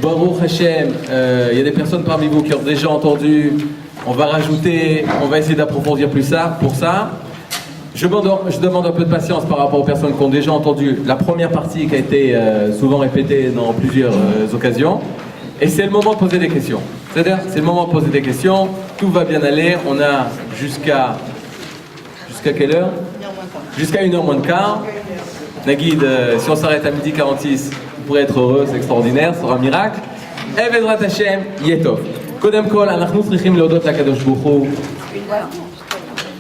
Baruch Hashem, il y a des personnes parmi vous qui ont déjà entendu. On va rajouter, on va essayer d'approfondir plus ça. Pour ça, je demande un peu de patience par rapport aux personnes qui ont déjà entendu la première partie qui a été souvent répétée dans plusieurs occasions. Et c'est le moment de poser des questions. C'est-à-dire, c'est le moment de poser des questions. Tout va bien aller. On a jusqu'à quelle heure? Jusqu'à 1h moins de quart. Naguid, si on s'arrête à 12h46, vous pourrez être heureux, c'est extraordinaire, ce sera un miracle. Evedrat Hashem, Yetov. Kodem kol, אנחנו צריכים להודות לקדוש ברוך הוא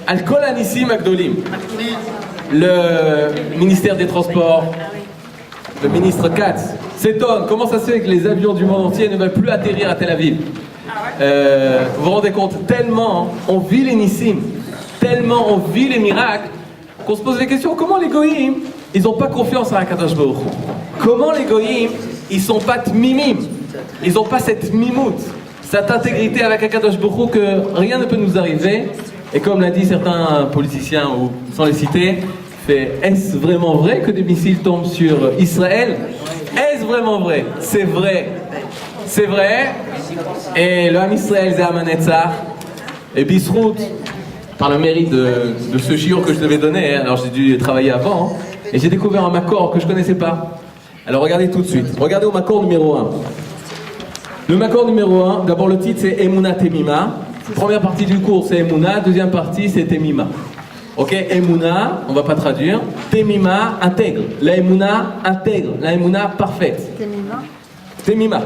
על כל הניסים הגדולים. Le ministère des Transports, le ministre Katz, s'étonne comment ça se fait que les avions du monde entier ne veulent plus atterrir à Tel Aviv. Vous vous rendez compte, tellement on vit les nissim, tellement on vit les miracles, qu'on se pose des questions. Comment les goïms, ils n'ont pas confiance en Akadosh Baruch Hu? Comment les goïms, ils sont pas tmimim, ils n'ont pas cette mimout, cette intégrité avec Akadosh Baruch Hu que rien ne peut nous arriver. Et comme l'a dit certains politiciens, ou sans les citer, est-ce vraiment vrai que des missiles tombent sur Israël? Est-ce vraiment vrai? C'est vrai. C'est vrai. Et le Ham Israël, c'est Amanetzach. Et Bisrout, par le mérite de ce shiur que je devais donner, alors j'ai dû travailler avant, et j'ai découvert un makor que je ne connaissais pas. Alors regardez tout de suite. Regardez au makor numéro 1. Le makor numéro 1, d'abord le titre c'est Emuna Temima. Première partie du cours c'est Emuna, deuxième partie c'est Temima. Ok, Emuna, on va pas traduire. Temima, intègre. La Emuna, intègre. La Emuna, parfaite. Temima. Temima.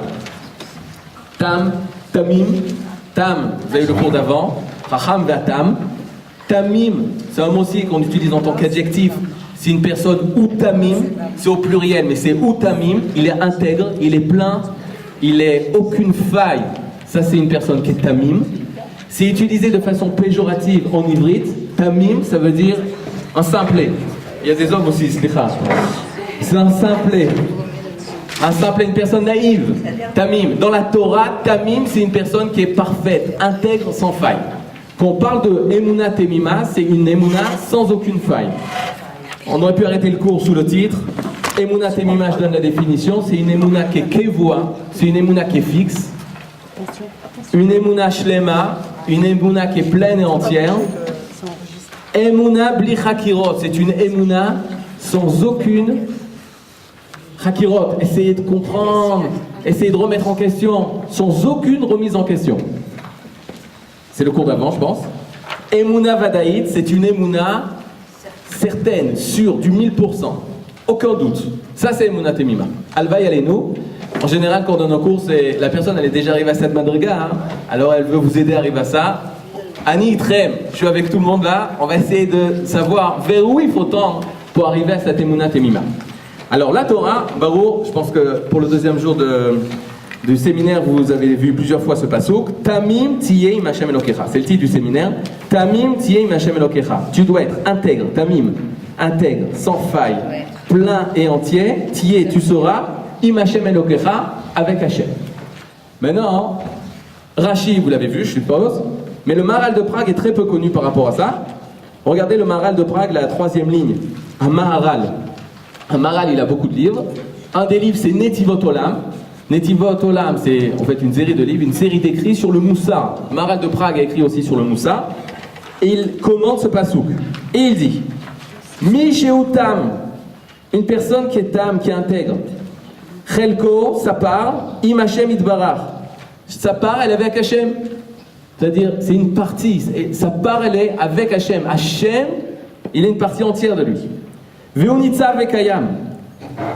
Tam, Tamim. Tam, vous avez le cours d'avant. Chacham Vatam. Tamim, c'est un mot aussi qu'on utilise en tant qu'adjectif. C'est une personne ou Tamim, c'est au pluriel, mais c'est ou Tamim. Il est intègre, il est plein, il est aucune faille. Ça, c'est une personne qui est Tamim. C'est utilisé de façon péjorative en ivrite. Tamim, ça veut dire un simplet. Il y a des hommes aussi, c'est un simplet. Un simplet, une personne naïve. Tamim. Dans la Torah, Tamim, c'est une personne qui est parfaite, intègre, sans faille. Quand on parle de Emuna Temima, c'est une Emuna sans aucune faille. On aurait pu arrêter le cours sous le titre. Emuna Temima, je donne la définition. C'est une Emuna qui est kevoa, c'est une Emuna qui est fixe. Une Emuna Shlema, une Emuna qui est pleine et entière. Emuna bli chakirot, c'est une Emuna sans aucune chakirot. Essayez de comprendre, essayez de remettre en question, sans aucune remise en question. C'est le cours d'avant, je pense. Emuna Vadaït, c'est une Emuna certaine, sûre, du 1000%. Aucun doute. Ça, c'est Emuna Temima. Alva Yalenu. En général, quand on donne un cours, la personne, elle est déjà arrivée à cette madriga, hein, alors elle veut vous aider à arriver à ça. Ani Itrem, je suis avec tout le monde là. On va essayer de savoir vers où il faut tendre pour arriver à cette Emuna Temima. Alors, la Torah, Baruch, je pense que pour le deuxième jour du séminaire, vous avez vu plusieurs fois ce passouk. Tamim tiyeh im Hashem Elokecha. C'est le titre du séminaire. Tamim tiyeh im Hashem Elokecha. Tu dois être intègre, tamim, intègre, sans faille, plein et entier. Tiyeh, tu seras im Hashem Elokecha, avec Hashem. Maintenant, Rashi, vous l'avez vu, je suppose, mais le Maharal de Prague est très peu connu par rapport à ça. Regardez le Maharal de Prague, la troisième ligne. Un Maharal. Un Maharal, il a beaucoup de livres. Un des livres, c'est Netivot Olam. Netivot Olam, c'est en fait une série de livres, une série d'écrits sur le Moussa. Maharal de Prague a écrit aussi sur le Moussa. Et il commente ce pasouk. Et il dit Mi Sheu Tam, une personne qui est tam, qui est intègre. Chelko, sa part, im Hashem itbarach. Sa part, elle est avec Hashem. C'est-à-dire, c'est une partie. Et sa part, elle est avec Hashem. Hashem, il est une partie entière de lui. Veu nitzav vekayam.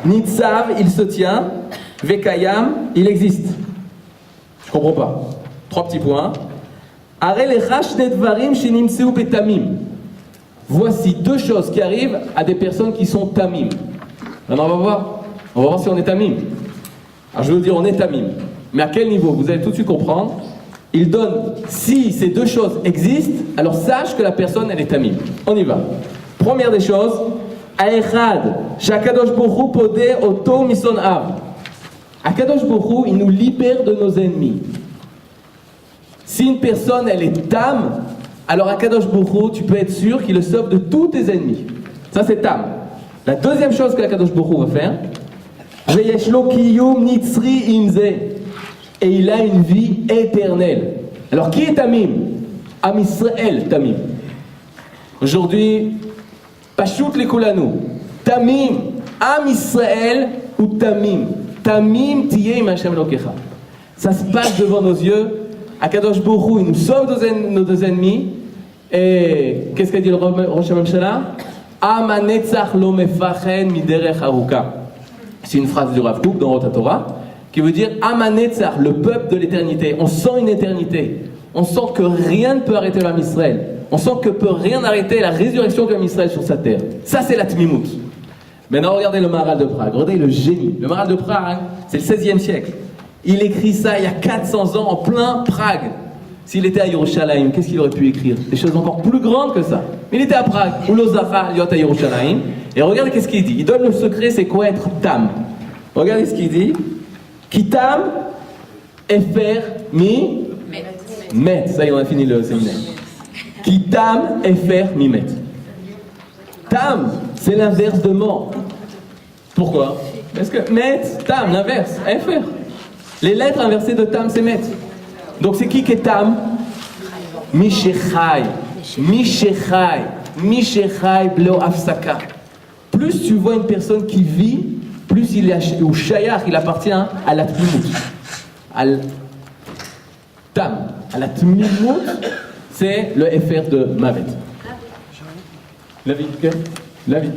Nitzav, il se tient. Vekayam, il existe. Je comprends pas. 3 petits points. Are lechash nedvarim shenimseu betamim. Voici 2 choses qui arrivent à des personnes qui sont tamim. Maintenant, on va voir. On va voir si on est tamim. Alors, je veux dire, on est tamim. Mais à quel niveau? Vous allez tout de suite comprendre. Il donne, si ces 2 choses existent, alors sache que la personne, elle est tamim. On y va. Première des choses, Aechad, Shakadosh Baruch Hu podeh oto mison av. Akadosh Baruch Hu, il nous libère de nos ennemis. Si une personne, elle est tam, alors Akadosh Baruch Hu, tu peux être sûr qu'il le sauve de tous tes ennemis. Ça, c'est tam. La deuxième chose que Akadosh Baruch Hu va faire, Veyesh lo kiyum nitzri imze. Et il a une vie éternelle. Alors qui est Tamim? Am Israël, Tamim. Aujourd'hui, Pashut Lekulanu. Tamim, Am Israël ou Tamim. Tamim tiye im Hashem Elokecha. Ça se passe devant nos yeux. Akadosh Baruch Hu, il nous sauve nos deux ennemis. Et qu'est-ce qu'a dit le Rosh HaMamshala? Am hanetzach lo mefachen miderech aruka. C'est une phrase du Rav Kook dans Rosh Torah qui veut dire Am hanetzach, le peuple de l'éternité. On sent une éternité. On sent que rien ne peut arrêter l'âme Israël. On sent que peut rien arrêter la résurrection de l'âme Israël sur sa terre. Ça, c'est la Tmimout. Maintenant, regardez le Maharal de Prague. Regardez le génie. Le Maharal de Prague, c'est le 16e siècle. Il écrit ça il y a 400 ans en plein Prague. S'il était à Yerushalayim, qu'est-ce qu'il aurait pu écrire? Des choses encore plus grandes que ça. Il était à Prague, ou l'Ozacha, il est à Yerushalayim. Et regardez qu'est-ce qu'il dit. Il donne le secret, c'est quoi être Tam. Regardez ce qu'il dit. Kitam, Efer, Mi, Met. Ça y est, on a fini le séminaire. Kitam, Efer, Mi, Met. Tam, c'est l'inverse de mort. Pourquoi? Parce que Met, Tam, l'inverse, Efer. Les lettres inversées de Tam, c'est Met. Donc c'est qui est Tam? Mishechai. Mishechai. Mishechai blo afsaka. Plus tu vois une personne qui vit, plus il est au shayach, il appartient à la tmimout. À Tam. À la tmimout, c'est le FR de Mavet. La vie, ok? La vie.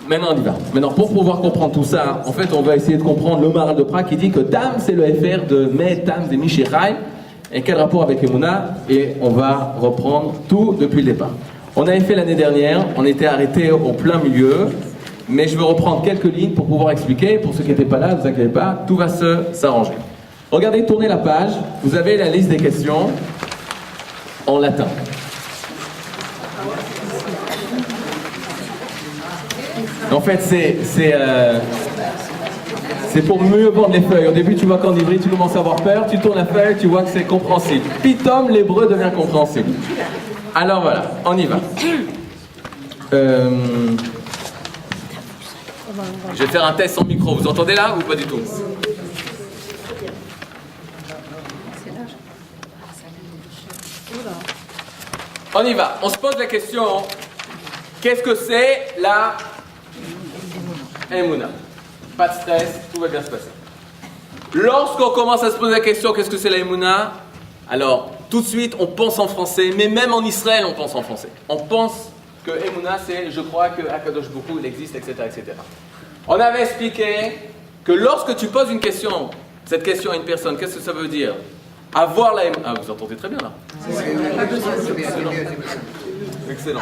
Maintenant on y va. Maintenant pour pouvoir comprendre tout ça, en fait on va essayer de comprendre le Maharal de Prague qui dit que Tam c'est le FR de Met, Tam de Mishechai. Et quel rapport avec Emouna? Et on va reprendre tout depuis le départ. On avait fait l'année dernière, on était arrêté au plein milieu, mais je vais reprendre quelques lignes pour pouvoir expliquer. Pour ceux qui n'étaient pas là, ne vous inquiétez pas, tout va s'arranger. Regardez, tournez la page, vous avez la liste des questions en latin. En fait, c'est pour mieux vendre les feuilles. Au début, tu vois qu'en ivri, tu commences à avoir peur, tu tournes la feuille, tu vois que c'est compréhensible. Pitom, l'hébreu devient compréhensible. Alors voilà, on y va. Je vais faire un test sans micro. Vous entendez là ou pas du tout? On y va. On se pose la question, qu'est-ce que c'est la Emouna? Pas de stress, tout va bien se passer. Lorsqu'on commence à se poser la question, qu'est-ce que c'est la Emouna? Alors, tout de suite, on pense en français, mais même en Israël, on pense en français. On pense que Emouna, c'est je crois que Akadosh Baruch Hu, il existe, etc., etc. On avait expliqué que lorsque tu poses une question, cette question à une personne, qu'est-ce que ça veut dire? Avoir la Emouna. Ah, vous entendez très bien là. Excellent. Excellent.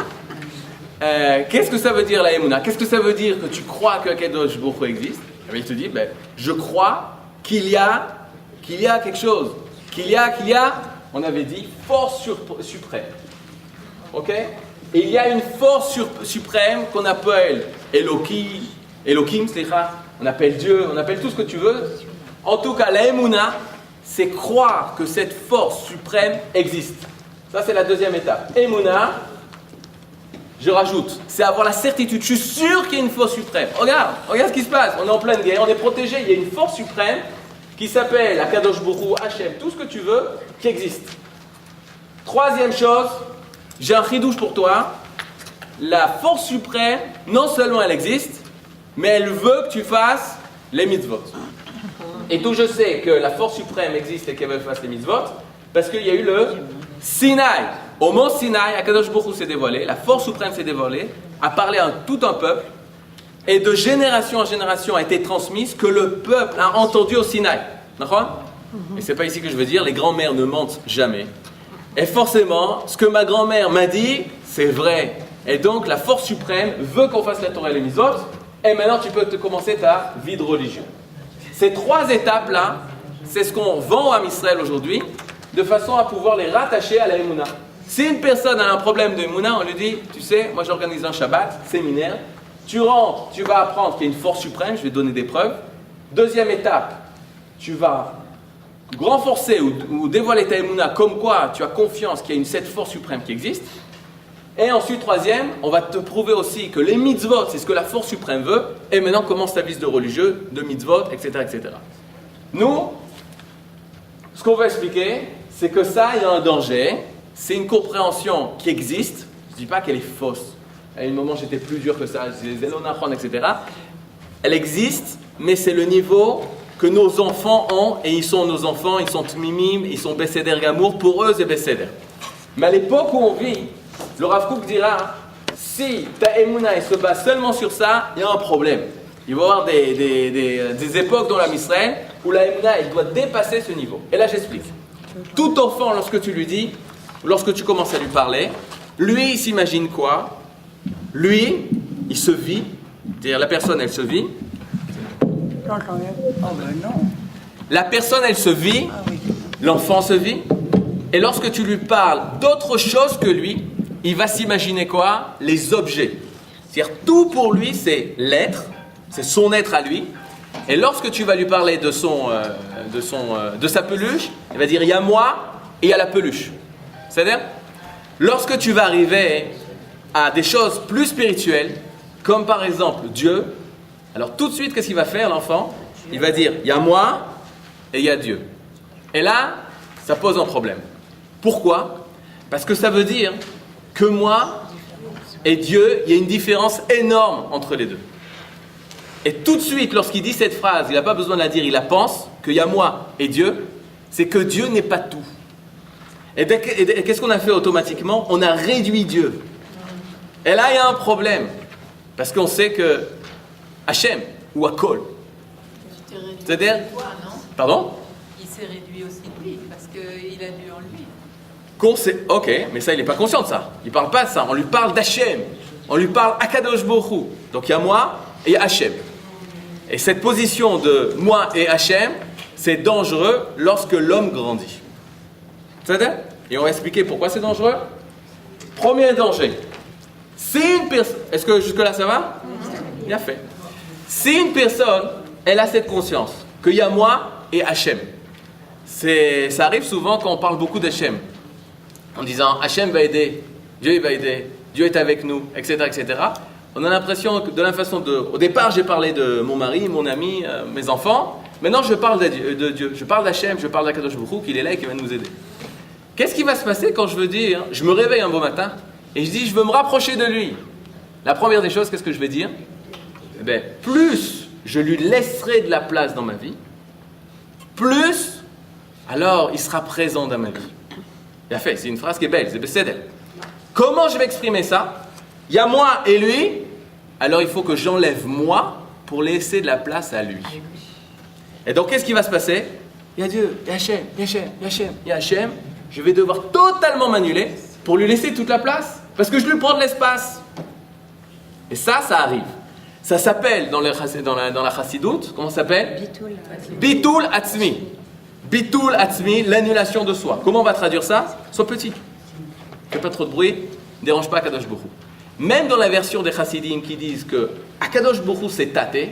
Qu'est-ce que ça veut dire la Emouna? Qu'est-ce que ça veut dire que tu crois que Akadosh Baruch Hu existe? Et il te dit, je crois qu'il y a quelque chose. Qu'il y a, on avait dit, force suprême. Ok? Et il y a une force suprême qu'on appelle Elohim, on appelle Dieu, on appelle tout ce que tu veux. En tout cas, la Emouna, c'est croire que cette force suprême existe. Ça, c'est la deuxième étape. Emouna, je rajoute, c'est avoir la certitude. Je suis sûr qu'il y a une force suprême. Regarde ce qui se passe. On est en pleine guerre, on est protégé. Il y a une force suprême qui s'appelle Akadosh Baruch Hu, Hachem, tout ce que tu veux, qui existe. Troisième chose, j'ai un chidouche pour toi. La force suprême, non seulement elle existe, mais elle veut que tu fasses les mitzvot. Et tout je sais que la force suprême existe et qu'elle veut que tu fasses les mitzvot, parce qu'il y a eu le Sinaï. Au mont Sinaï, Akadosh Baruch Hu s'est dévoilé, la force suprême s'est dévoilée, a parlé à tout un peuple, et de génération en génération a été transmise que le peuple a entendu au Sinaï. D'accord? Et c'est pas ici que je veux dire, les grands-mères ne mentent jamais. Et forcément, ce que ma grand-mère m'a dit, c'est vrai. Et donc, la force suprême veut qu'on fasse la Torah et les mitzvot, et maintenant tu peux commencer ta vie de religion. Ces trois étapes-là, c'est ce qu'on vend à Israël aujourd'hui, de façon à pouvoir les rattacher à la Emouna. Si une personne a un problème de Emouna, on lui dit, tu sais, moi j'organise un Shabbat, séminaire, tu rentres, tu vas apprendre qu'il y a une force suprême, je vais te donner des preuves. Deuxième étape, tu vas renforcer ou dévoiler ta Emouna comme quoi tu as confiance qu'il y a cette force suprême qui existe. Et ensuite, troisième, on va te prouver aussi que les mitzvot, c'est ce que la force suprême veut. Et maintenant commence ta vie de religieux, de mitzvot, etc., etc. Nous, ce qu'on va expliquer, c'est que ça, il y a un danger. C'est une compréhension qui existe. Je ne dis pas qu'elle est fausse. À un moment, j'étais plus dur que ça. Je disais l'onachon, etc. Elle existe, mais c'est le niveau que nos enfants ont. Et ils sont nos enfants, ils sont tmimim, ils sont Besséder Gamour. Pour eux, c'est Besséder. Mais à l'époque où on vit, le Rav Kook dira, si ta émouna se base seulement sur ça, il y a un problème. Il va y avoir des époques dans la Israël où la émouna, elle doit dépasser ce niveau. Et là, j'explique. Tout enfant, lorsque tu lui dis, lorsque tu commences à lui parler, lui, il s'imagine quoi? Lui, il se vit, c'est-à-dire la personne, elle se vit. La personne, elle se vit, l'enfant se vit, et lorsque tu lui parles d'autre chose que lui, il va s'imaginer quoi? Les objets. C'est-à-dire tout pour lui, c'est l'être, c'est son être à lui. Et lorsque tu vas lui parler de sa peluche, il va dire il y a moi et il y a la peluche. C'est-à-dire, lorsque tu vas arriver à des choses plus spirituelles, comme par exemple Dieu, alors tout de suite, qu'est-ce qu'il va faire l'enfant? Il va dire il y a moi et il y a Dieu. Et là, ça pose un problème. Pourquoi? Parce que ça veut dire que moi et Dieu, il y a une différence énorme entre les deux. Et tout de suite, lorsqu'il dit cette phrase, il n'a pas besoin de la dire, il la pense, qu'il y a moi et Dieu, c'est que Dieu n'est pas tout. Et qu'est-ce qu'on a fait automatiquement? On a réduit Dieu. Et là, il y a un problème. Parce qu'on sait que Hachem, ou Akol, c'est-à-dire... Pardon? Il s'est réduit aussi de lui, parce qu'il a Dieu en lui. Ok, mais ça, il n'est pas conscient de ça. Il ne parle pas de ça. On lui parle d'Hachem. On lui parle Akadosh Baruch Hu. Donc il y a moi et il y a Hachem. Et cette position de moi et Hachem, c'est dangereux lorsque l'homme grandit. C'est-à-dire? Et on va expliquer pourquoi c'est dangereux. Premier danger. Si une personne... Est-ce que jusque-là ça va? Bien fait. Si une personne, elle a cette conscience qu'il y a moi et Hachem. Ça arrive souvent quand on parle beaucoup d'Hachem. En disant Hachem va aider, Dieu il va aider, Dieu est avec nous, etc., etc. On a l'impression que de la façon de... Au départ, j'ai parlé de mon mari, mon ami, mes enfants. Maintenant, je parle de Dieu. Je parle d'Hachem, je parle d'Akadosh Baruch Hu, qu'il est là et qu'il va nous aider. Qu'est-ce qui va se passer quand je veux dire, je me réveille un beau matin et je dis, je veux me rapprocher de lui? La première des choses, qu'est-ce que je vais dire? Eh bien, plus je lui laisserai de la place dans ma vie, plus, alors, il sera présent dans ma vie. Bien fait, c'est une phrase qui est belle, c'est Besséder. Comment je vais exprimer ça? Il y a moi et lui, alors il faut que j'enlève moi pour laisser de la place à lui. Et donc, qu'est-ce qui va se passer? Il y a Dieu, il y a Hachem, il y a Hachem, il y a Hachem, il y a Hachem. Je vais devoir totalement m'annuler pour lui laisser toute la place, parce que je lui prends de l'espace. Et ça arrive. Ça s'appelle dans la chassidoute, comment ça s'appelle? Bitul Atzmi. Bitul Atzmi, l'annulation de soi. Comment on va traduire ça? Sois petit. Fais pas trop de bruit, ne dérange pas Akadosh Baruch Hu. Même dans la version des chassidim qui disent que Akadosh Baruch Hu c'est taté,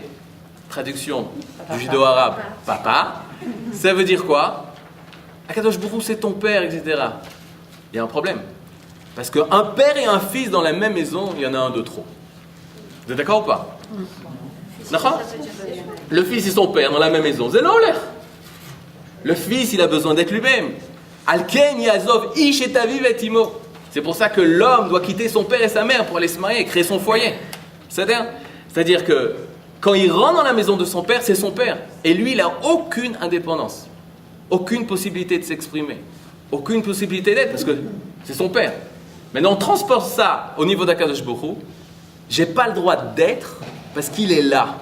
traduction du judéo-arabe, papa, ça veut dire quoi? Akadosh Baruch Hu c'est ton père, etc. Il y a un problème. Parce qu'un père et un fils dans la même maison, il y en a un de trop. Vous êtes d'accord ou pas? D'accord? Le fils et son père dans la même maison, c'est l'olère. Le fils, il a besoin d'être lui-même. Alken Yazov Ish et Aviv et Imo. C'est pour ça que l'homme doit quitter son père et sa mère pour aller se marier et créer son foyer. C'est-à-dire que quand il rentre dans la maison de son père, c'est son père. Et lui, il n'a aucune indépendance. Aucune possibilité de s'exprimer. Aucune possibilité d'être, parce que c'est son père. Maintenant, on transporte ça au niveau d'Akadosh Baruch Hu. J'ai pas le droit d'être parce qu'il est là.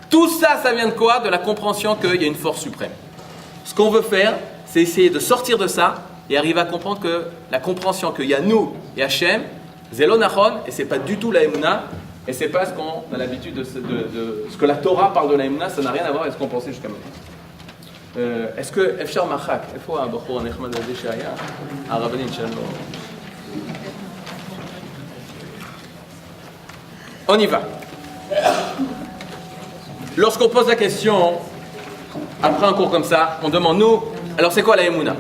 Tout ça, ça vient de quoi? De la compréhension qu'il y a une force suprême. Ce qu'on veut faire, c'est essayer de sortir de ça et arriver à comprendre que la compréhension qu'il y a nous et Hachem, Zelo Nachon, et c'est pas du tout la Emouna, et c'est pas ce qu'on a l'habitude de ce que la Torah parle de la Emouna, ça n'a rien à voir avec ce qu'on pensait jusqu'à maintenant. Est-ce que Efshar Machak, il faut un Bachor Nechmad Shaya, un Rabbanin Shalom. On y va. Lorsqu'on pose la question, après un cours comme ça, on demande nous, alors c'est quoi la Emouna?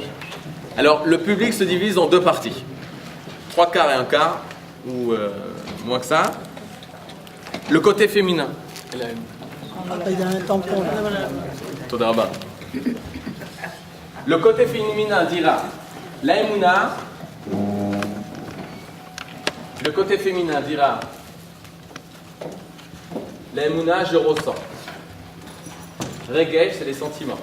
Alors le public se divise en deux parties. 3 quarts et 1 quart. ou moins que ça. Le côté féminin. Il y a un tampon là. Toda Rabba. Le côté féminin dira la Emouna. Le côté féminin dira la Emouna, je ressens. Regesh, c'est les sentiments.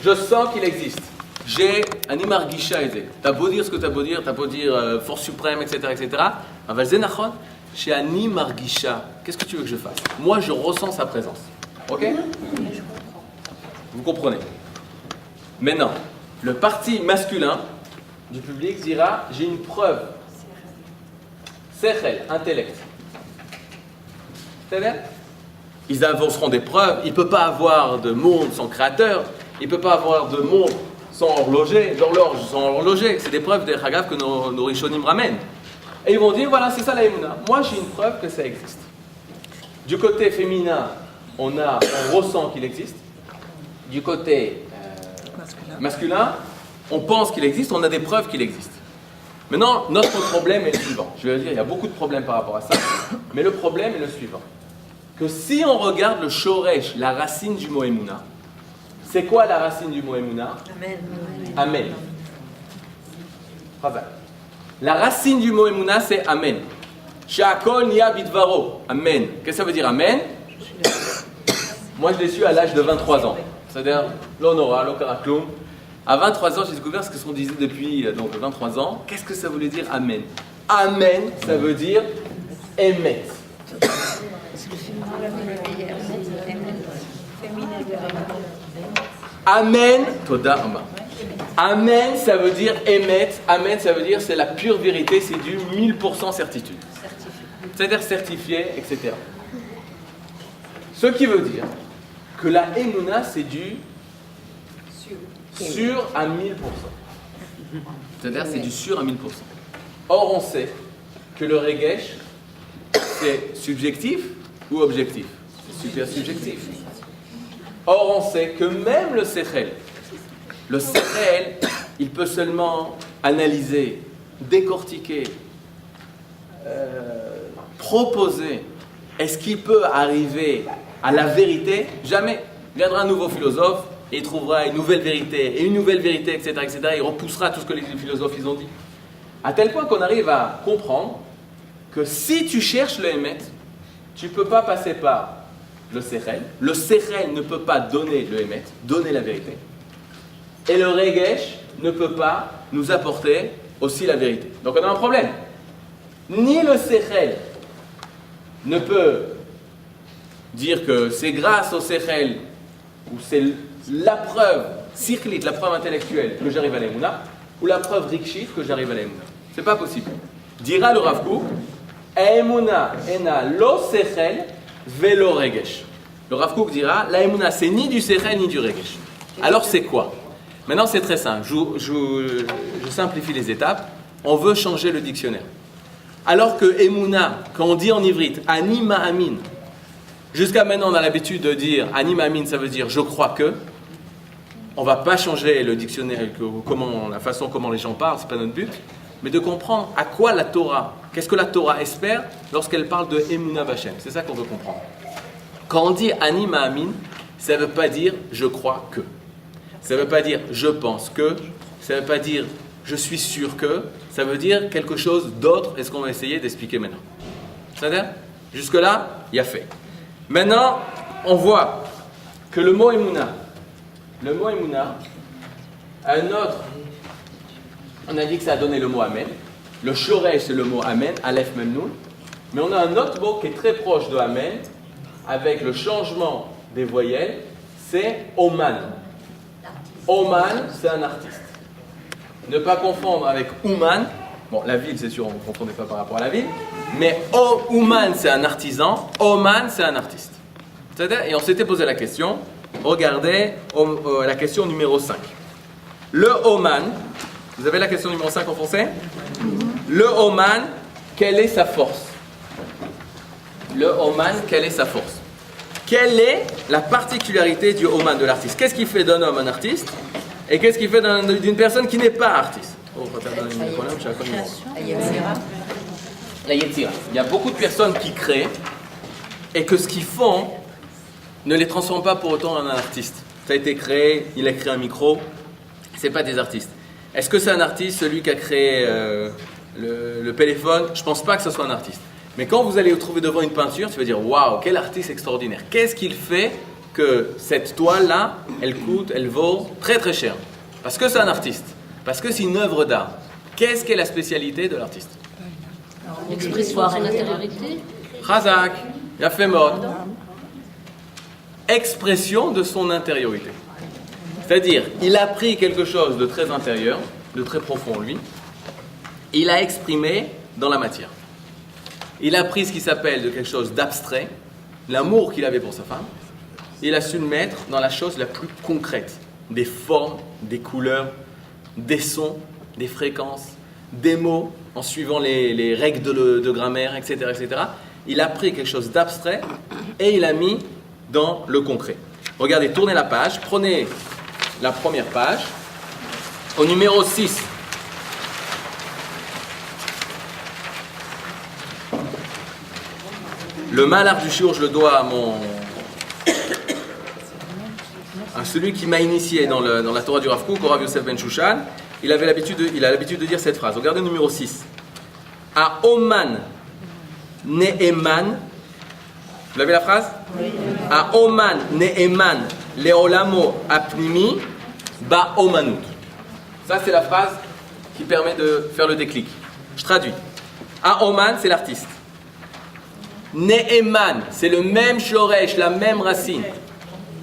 Je sens qu'il existe. J'ai un imargisha aidé. T'as beau dire ce que t'as beau dire force suprême, etc., etc. Aval zenachon, chez un imargisha, qu'est-ce que tu veux que je fasse? Moi, je ressens sa présence. Ok? Vous comprenez? Maintenant, le parti masculin du public dira j'ai une preuve. Sechel, intellect. C'est-à-dire? Ils avanceront des preuves. Il ne peut pas avoir de monde sans créateur. Il ne peut pas avoir de monde sans horloger, d'horloge sans horloger. C'est des preuves des Hagav que nos Rishonim ramènent. Et ils vont dire voilà, c'est ça la Emouna. Moi, j'ai une preuve que ça existe. Du côté féminin, on ressent qu'il existe. Du côté masculin, on pense qu'il existe, on a des preuves qu'il existe. Maintenant, notre problème est le suivant. Je vais dire, il y a beaucoup de problèmes par rapport à ça, mais le problème est le suivant. Que si on regarde le shoresh, la racine du mot Emouna, c'est quoi la racine du mot Emouna? Amen. Amen. La racine du mot Emouna, c'est Amen. Sha'akol niya bidvaro. Amen. Qu'est-ce que ça veut dire Amen? Moi, je l'ai su à l'âge de 23 ans. C'est-à-dire, l'honora, l'okarakloum. À 23 ans, j'ai découvert ce qu'on disait depuis donc 23 ans. Qu'est-ce que ça voulait dire Amen? Amen, ça veut dire émet. Amen, Toda. Amen, ça veut dire émet. Amen, ça veut dire c'est la pure vérité, c'est du 1000% certitude. C'est-à-dire certifié, etc. Ce qui veut dire que la Emouna, c'est du sûr à 1000%. C'est-à-dire c'est du sûr à 1000%. Or, on sait que le Regesh, c'est subjectif ou objectif? C'est super subjectif. Or, on sait que même le Sechel, il peut seulement analyser, décortiquer, proposer. Est-ce qu'il peut arriver à la vérité? Jamais. Il viendra un nouveau philosophe et il trouvera une nouvelle vérité, et une nouvelle vérité, etc., etc. Il repoussera tout ce que les philosophes ils ont dit. À tel point qu'on arrive à comprendre que si tu cherches le Emet, tu ne peux pas passer par le Sechel. Le Sechel ne peut pas donner le Emet, donner la vérité. Et le Regesh ne peut pas nous apporter aussi la vérité. Donc on a un problème. Ni le Sechel ne peut dire que c'est grâce au Sechel, ou c'est la preuve cyclique, la preuve intellectuelle que j'arrive à l'Emouna, ou la preuve rikshit que j'arrive à l'Emouna. C'est pas possible. Dira le Rav Kook, Emouna ena lo Sechel velo Regesh. Le Rav Kook dira, la Emouna c'est ni du Sechel ni du Regesh. Alors c'est quoi? Maintenant c'est très simple, je simplifie les étapes. On veut changer le dictionnaire. Alors que Emouna, quand on dit en ivrite, ani ma'amin, jusqu'à maintenant on a l'habitude de dire ani ma'amin, ça veut dire je crois que. On ne va pas changer le dictionnaire, la façon comment les gens parlent, ce n'est pas notre but, mais de comprendre à quoi la Torah, qu'est-ce que la Torah espère lorsqu'elle parle de Emouna B'Hashem. C'est ça qu'on veut comprendre. Quand on dit ani ma'amin, ça ne veut pas dire je crois que. Ça ne veut pas dire je pense que. Ça ne veut pas dire je suis sûr que. Ça veut dire quelque chose d'autre, et ce qu'on va essayer d'expliquer maintenant. C'est-à-dire, jusque-là, il y a fait. Maintenant, on voit que le mot Emouna, un autre, on a dit que ça a donné le mot Amen. Le Shoresh, c'est le mot Amen, Aleph Mem Nun. Mais on a un autre mot qui est très proche de Amen, avec le changement des voyelles, c'est Oman. Oman, c'est un artiste. Ne pas confondre avec Ouman. Bon, la ville, c'est sûr, on ne confondait pas par rapport à la ville. Mais Ouman, c'est un artisan. Oman, c'est un artiste. C'est-à-dire, et on s'était posé la question. Regardez la question numéro 5. Le Oman, vous avez la question numéro 5 en français? Le Oman, quelle est sa force? Le Oman, quelle est sa force? Quelle est la particularité du Oman, de l'artiste? Qu'est-ce qui fait d'un homme un artiste? Et qu'est-ce qui fait d'une personne qui n'est pas artiste? la yetzira. Il y a beaucoup de personnes qui créent et que ce qu'ils font ne les transforme pas pour autant en un artiste. Ça a été créé, il a créé un micro, c'est pas des artistes. Est-ce que c'est un artiste, celui qui a créé le téléphone? Je pense pas que ce soit un artiste. Mais quand vous allez vous trouver devant une peinture, tu vas dire waouh, quel artiste extraordinaire. Qu'est-ce qu'il fait que cette toile-là, elle vaut très très cher? Parce que c'est un artiste, parce que c'est une œuvre d'art. Qu'est-ce qu'est la spécialité de l'artiste? L'expression de son intériorité. Chazak, Yafemot. Expression de son intériorité. C'est-à-dire, il a pris quelque chose de très intérieur, de très profond en lui, il a exprimé dans la matière. Il a pris ce qui s'appelle de quelque chose d'abstrait, l'amour qu'il avait pour sa femme, il a su le mettre dans la chose la plus concrète, des formes, des couleurs, des sons, des fréquences, des mots, en suivant les règles de grammaire, etc., etc. Il a pris quelque chose d'abstrait et il a mis dans le concret. Regardez, tournez la page, prenez la première page, au numéro 6. Le malheur du shiur, je le dois à celui qui m'a initié dans la Torah du Rav Kook, au Rav Yosef Ben Shushan. Il a l'habitude de dire cette phrase. Regardez le numéro 6. A Oman Ne'eman. Vous l'avez la phrase? A Oman Ne'eman Leolamo Apnimi Ba Omanut. Ça, c'est la phrase qui permet de faire le déclic. Je traduis. A Oman, c'est l'artiste. Ne'eman, c'est le même shoresh, la même racine.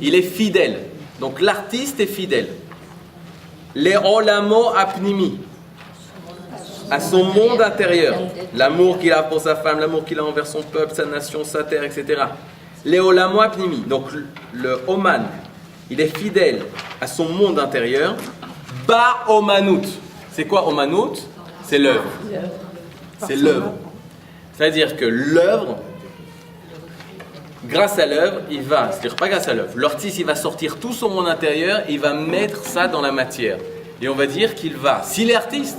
Il est fidèle. Donc l'artiste est fidèle. Le'olamo apnimi, à son monde intérieur. L'amour qu'il a pour sa femme, l'amour qu'il a envers son peuple, sa nation, sa terre, etc. Le'olamo apnimi. Donc le Oman, il est fidèle à son monde intérieur. Ba Omanut. C'est quoi Omanut? C'est l'œuvre. C'est l'œuvre. C'est-à-dire que l'œuvre, grâce à l'œuvre, il va, c'est-à-dire pas grâce à l'œuvre, l'artiste il va sortir tout son monde intérieur, il va mettre ça dans la matière. Et on va dire qu'il va, s'il est artiste,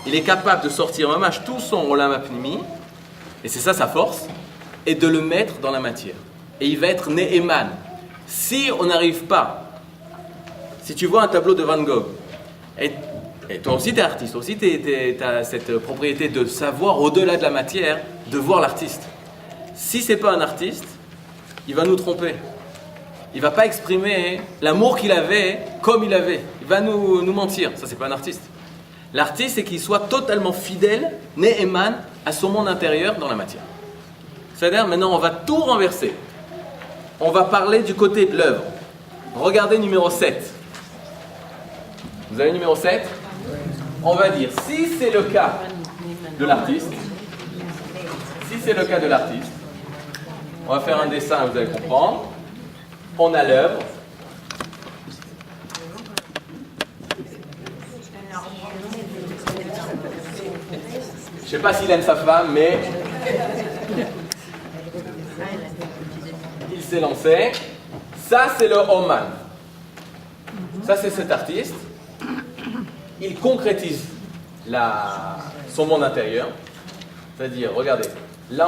il est capable de sortir mamash tout son olam apnimi, et c'est ça sa force, et de le mettre dans la matière. Et il va être Ne'eman. Si on n'arrive pas, si tu vois un tableau de Van Gogh, et toi aussi tu es artiste, toi aussi tu as cette propriété de savoir au-delà de la matière, de voir l'artiste. Si c'est pas un artiste, il va nous tromper. Il va pas exprimer l'amour qu'il avait comme il avait. Il va nous mentir. Ça, c'est pas un artiste. L'artiste, c'est qu'il soit totalement fidèle, Ne'eman, à son monde intérieur dans la matière. C'est-à-dire, maintenant, on va tout renverser. On va parler du côté de l'œuvre. Regardez numéro 7. Vous avez numéro 7? On va dire, si c'est le cas de l'artiste, on va faire un dessin, vous allez comprendre. On a l'œuvre. Je ne sais pas s'il aime sa femme, mais il s'est lancé. Ça, c'est le Oman. Ça, c'est cet artiste. Il concrétise son monde intérieur. C'est-à-dire, regardez, là,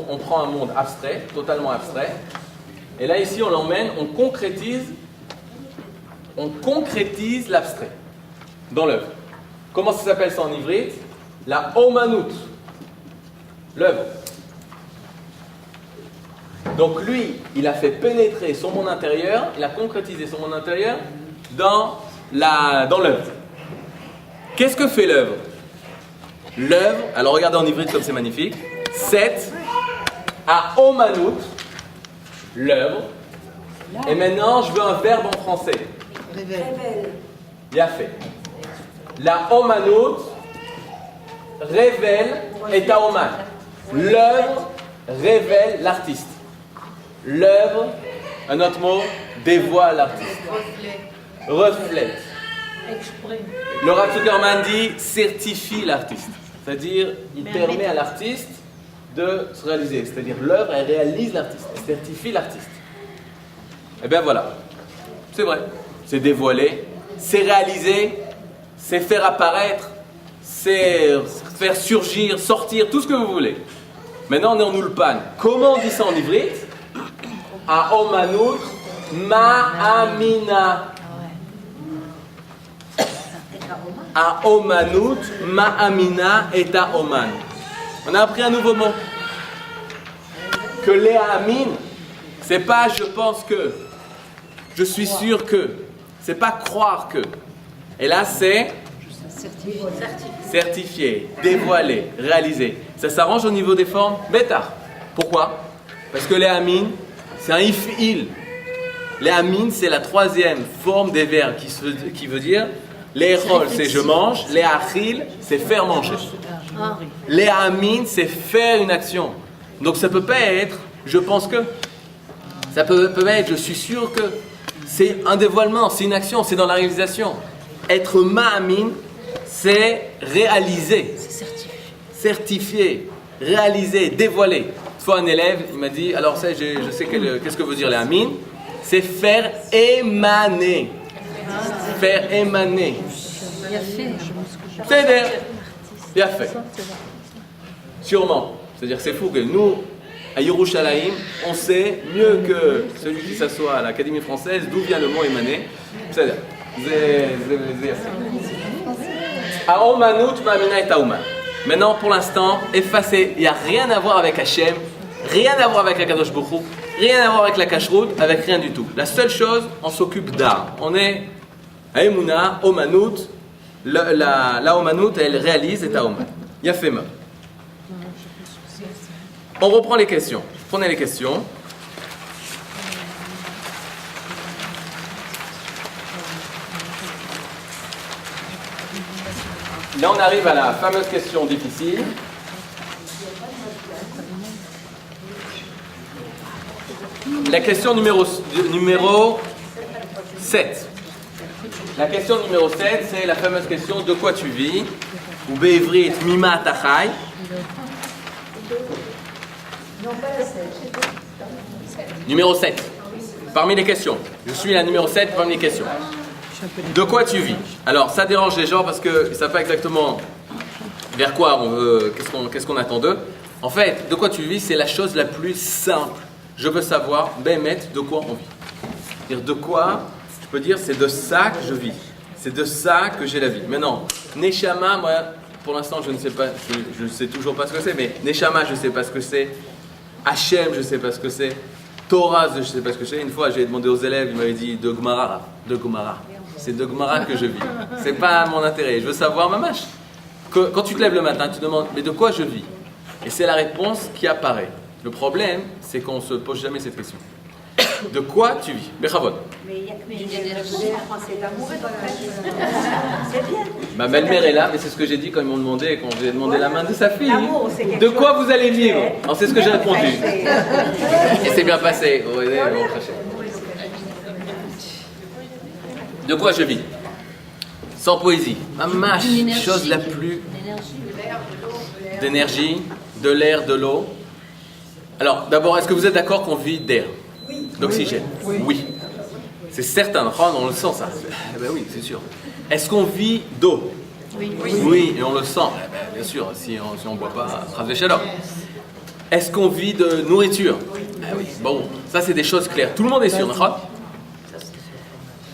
on prend un monde abstrait, totalement abstrait. Et là, ici, on l'emmène, on concrétise l'abstrait dans l'œuvre. Comment ça s'appelle ça en ivrite? La Omanut, l'œuvre. Donc lui, il a fait pénétrer son monde intérieur, il a concrétisé son monde intérieur dans l'œuvre. Qu'est-ce que fait l'œuvre? L'œuvre, alors regardez en ivrite comme c'est magnifique, 7 à Omanut, l'œuvre. Et maintenant, je veux un verbe en français. Révèle. Bien fait. La Omanut révèle et à Oman. L'œuvre révèle l'artiste. L'œuvre, un autre mot, dévoile l'artiste. Reflète. Le Rav Zuckerman dit certifie l'artiste. C'est-à-dire, il permet à l'artiste de se réaliser. C'est-à-dire, l'œuvre, elle réalise l'artiste, elle certifie l'artiste. Et bien voilà, c'est vrai. C'est dévoiler, c'est réaliser, c'est faire apparaître, c'est faire surgir, sortir, tout ce que vous voulez. Maintenant, on est en ulpan. Comment on dit ça en ivrit? Haomanut ma'amina. Haomanut ma'amina et haoman. On a appris un nouveau mot. Que l'éamin, c'est pas je pense que, je suis sûr que, c'est pas croire que. Et là, c'est certifié, dévoilé, réalisé. Ça s'arrange au niveau des formes bêta. Pourquoi? Parce que l'éamin, c'est un if-il. L'éamin, c'est la troisième forme des verbes qui veut dire l'échol, c'est je mange, l'éachil, c'est faire manger. L'éamin, c'est faire une action. Donc ça peut pas être je pense que. Ça peut pas être je suis sûr que. C'est un dévoilement, c'est une action, c'est dans la réalisation. Être ma'amin, c'est réaliser. C'est certifié, réaliser, dévoiler. Une fois un élève, il m'a dit, alors ça, je sais qu'est-ce que veut dire l'éamin. C'est faire émaner. Faire émaner. C'est-à-dire, bien fait. Sûrement. C'est-à-dire c'est fou que nous, à Yerushalayim, on sait mieux que celui qui s'assoit à l'Académie française d'où vient le mot émaner. C'est-à-dire, Haomanut ma'amina et haoman. Maintenant, pour l'instant, effacé. Il n'y a rien à voir avec Hachem, rien à voir avec la Kadosh Baruch Hu, rien à voir avec la Kashrut, avec rien du tout. La seule chose, on s'occupe d'art. On est à Emouna, Omanut, la Omanut, elle réalise et haoman. Yafema. On reprend les questions. Prenez les questions. Là, on arrive à la fameuse question difficile. La question numéro 7. La question numéro 7, c'est la fameuse question de quoi tu vis? Ou be'ivrit mima tachai. Numéro 7. Parmi les questions. Je suis la numéro 7 parmi les questions. De quoi tu vis? Alors, ça dérange les gens parce qu'ils ne savent pas exactement vers quoi on veut, qu'est-ce qu'on attend d'eux. En fait, de quoi tu vis, c'est la chose la plus simple. Je veux savoir, Bémet, de quoi on vit. Dire de quoi, je peux dire, c'est de ça que je vis. C'est de ça que j'ai la vie. Maintenant, Neshama, moi, pour l'instant, je ne sais pas, je ne sais toujours pas ce que c'est, mais Neshama, je ne sais pas ce que c'est. Hachem, je ne sais pas ce que c'est. Torah, je ne sais pas ce que c'est. Une fois, j'ai demandé aux élèves, ils m'avaient dit de Gemara. C'est de Gemara que je vis. C'est pas mon intérêt. Je veux savoir, mamash. Quand tu te lèves le matin, tu demandes, mais de quoi je vis? Et c'est la réponse qui apparaît. Le problème, c'est qu'on ne se pose jamais cette question. De quoi tu vis? Bechavod. Mais il y a que mes français d'amour et c'est bien. Ma belle-mère est là, mais c'est ce que j'ai dit quand ils m'ont demandé, quand j'ai demandé la main de sa fille. De quoi vous allez vivre? Alors c'est ce que j'ai répondu. Et c'est bien passé. De quoi je vis? Sans poésie. Ma chose la plus d'énergie, de l'air, de l'eau. Alors d'abord, est-ce que vous êtes d'accord qu'on vit d'air? D'oxygène? Oui. C'est certain, on le sent ça. Eh ben oui, c'est sûr. Est-ce qu'on vit d'eau? Oui, et on le sent. Eh ben, bien sûr, si on ne boit pas, trace des chaleurs. Est-ce qu'on vit de nourriture? Eh oui. Bon, ça c'est des choses claires. Tout le monde est sûr, d'accord?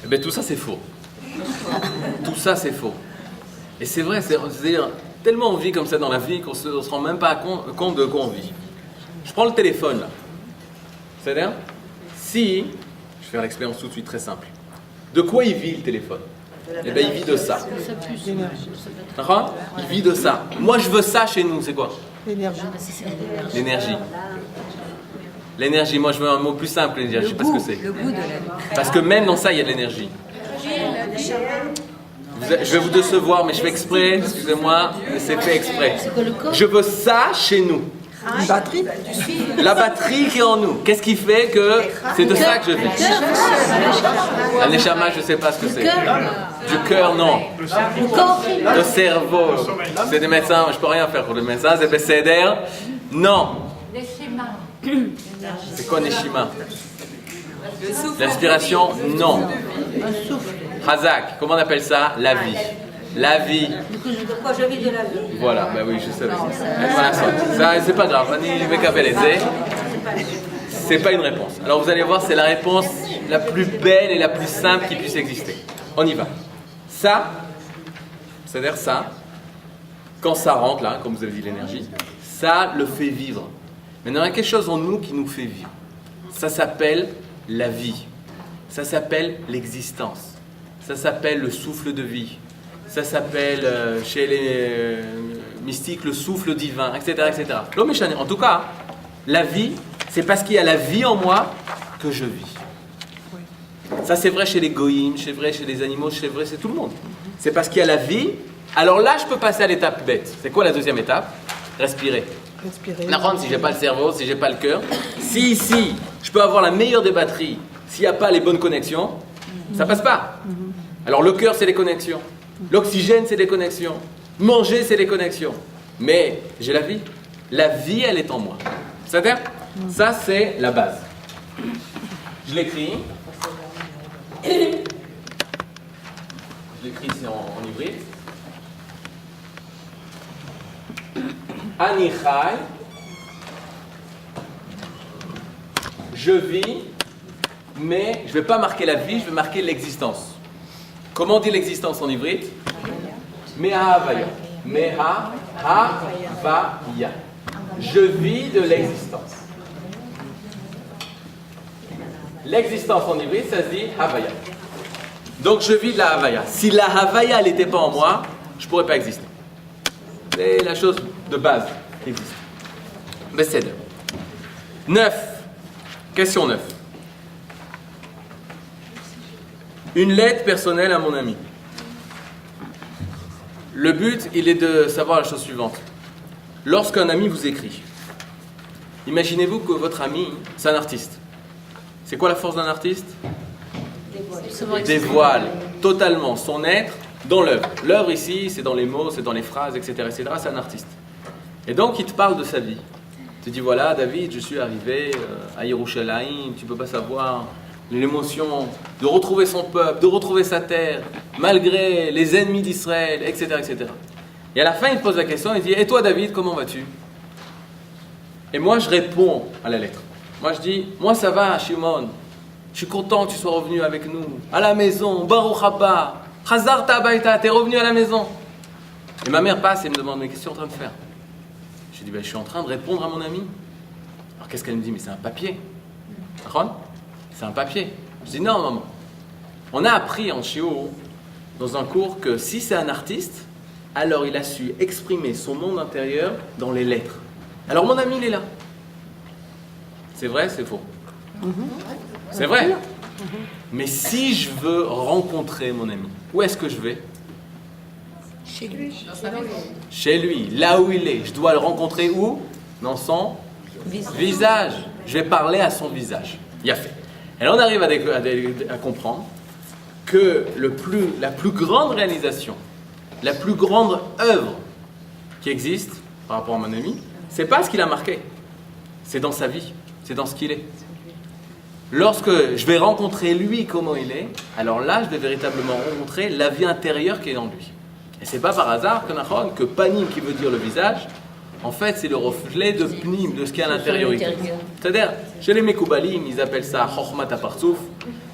Eh bien tout ça c'est faux. Tout ça c'est faux. Et c'est vrai, c'est-à-dire, tellement on vit comme ça dans la vie qu'on ne se rend même pas compte de quoi on vit. Je prends le téléphone là. C'est-à-dire, si, je vais faire l'expérience tout de suite très simple. De quoi il vit le téléphone? Eh bien il vit de ça. D'accord? Il vit de ça. Moi je veux ça chez nous, c'est quoi? L'énergie. L'énergie. L'énergie, moi je veux un mot plus simple, l'énergie, je sais pas ce que c'est. Le goût de la vie. Parce que même dans ça, il y a de l'énergie. Je vais vous décevoir, mais je fais exprès, excusez-moi, mais c'est fait exprès. Je veux ça chez nous. Une batterie. La batterie qui est en nous. Qu'est-ce qui fait que c'est de ça que je vis? La neshama, je ne sais pas ce que c'est. Du cœur, non. Le cerveau. C'est des médecins, je ne peux rien faire pour les médecins. C'est Besséder. Non. C'est quoi Neshima? L'inspiration, non. Hazak, comment on appelle ça? La vie. La vie. De quoi je vis de la vie? Voilà, bah oui, je savais. Voilà, ça, c'est pas grave. C'est pas une réponse. Alors vous allez voir, c'est la réponse la plus belle et la plus simple qui puisse exister. On y va. Ça, c'est-à-dire ça, quand ça rentre là, comme vous avez dit l'énergie, ça le fait vivre. Maintenant, il y a quelque chose en nous qui nous fait vivre. Ça s'appelle la vie. Ça s'appelle l'existence. Ça s'appelle le souffle de vie. Ça s'appelle, chez les mystiques, le souffle divin, etc. etc. En tout cas, la vie, c'est parce qu'il y a la vie en moi que je vis. Ça, c'est vrai chez les goïms, c'est vrai chez les animaux, c'est vrai chez tout le monde. C'est parce qu'il y a la vie. Alors là, je peux passer à l'étape bête. C'est quoi la deuxième étape? Respirer. Si j'ai pas le cerveau, si j'ai pas le cœur, si ici, je peux avoir la meilleure des batteries, s'il n'y a pas les bonnes connexions, ça passe pas. Alors le cœur, c'est les connexions. L'oxygène, c'est les connexions. Manger, c'est les connexions. Mais j'ai la vie. La vie, elle est en moi. C'est-à-dire, ça, c'est la base. Je l'écris. Je l'écris ici en hybride. Ani chai. Je vis, mais je ne vais pas marquer la vie, je vais marquer l'existence. Comment on dit l'existence en hybride? Meha-havaya. Meha-havaya. Je vis de l'existence. L'existence en hybride, ça se dit havaya. Donc je vis de la havaya. Si la havaya n'était pas en moi, je ne pourrais pas exister. C'est la chose de base qui existe. Besed. 9. Question 9. Une lettre personnelle à mon ami. Le but, il est de savoir la chose suivante. Lorsqu'un ami vous écrit, imaginez-vous que votre ami, c'est un artiste. C'est quoi la force d'un artiste? Dévoile totalement son être dans l'œuvre. L'œuvre ici, c'est dans les mots, c'est dans les phrases, etc., etc. C'est un artiste. Et donc, il te parle de sa vie. Il te dit, voilà, David, je suis arrivé à Yerushalayim, tu ne peux pas savoir l'émotion de retrouver son peuple, de retrouver sa terre, malgré les ennemis d'Israël, etc., etc. Et à la fin, il te pose la question, il dit, et toi, David, comment vas-tu? Et moi, je réponds à la lettre. Moi, je dis, moi, ça va, Shimon. Je suis content que tu sois revenu avec nous, à la maison, Baruch haba, Chazar Tabaita, t'es revenu à la maison. Et ma mère passe et me demande, mais qu'est-ce que tu es en train de faire? Je dis, je suis en train de répondre à mon ami. Alors qu'est-ce qu'elle me dit? Mais c'est un papier. C'est un papier. Je dis, non, maman. On a appris en Shiur, dans un cours, que si c'est un artiste, alors il a su exprimer son monde intérieur dans les lettres. Alors mon ami, il est là. C'est vrai, c'est faux? C'est vrai. Mais si je veux rencontrer mon ami, où est-ce que je vais? Chez lui. Chez lui, là où il est. Je dois le rencontrer où? Dans son visage. Je vais parler à son visage. Il a fait. Et là, on arrive à comprendre que la plus grande réalisation, la plus grande œuvre qui existe par rapport à mon ami, c'est pas ce qu'il a marqué. C'est dans sa vie. C'est dans ce qu'il est. Lorsque je vais rencontrer lui comment il est, alors là, je vais véritablement rencontrer la vie intérieure qui est en lui. Et c'est pas par hasard que panim, qui veut dire le visage, en fait, c'est le reflet de pnim, de ce qu'il y a à l'intériorité. C'est-à-dire, chez les Mekoubalim, ils appellent ça Chochmat HaPartsouf.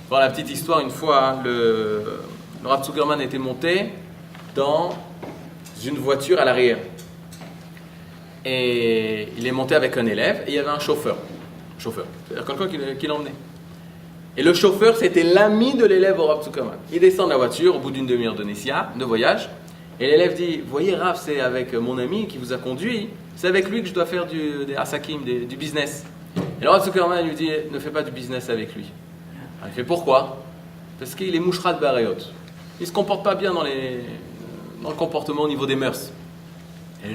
Pour la petite histoire, une fois, le Rav Zuckerman était monté dans une voiture à l'arrière. Et il est monté avec un élève et il y avait un chauffeur. C'est-à-dire quelqu'un qui l'emmenait. Et le chauffeur, c'était l'ami de l'élève au Rav Zuckerman. Il descend de la voiture au bout d'une demi-heure de voyage. Et l'élève dit, voyez Rav, c'est avec mon ami qui vous a conduit, c'est avec lui que je dois faire des asakim, du business. Et le Rav Zuckerman lui dit, ne fais pas du business avec lui. Il fait pourquoi? Parce qu'il est mouchrat de baréot. Il ne se comporte pas bien dans le comportement au niveau des mœurs. Et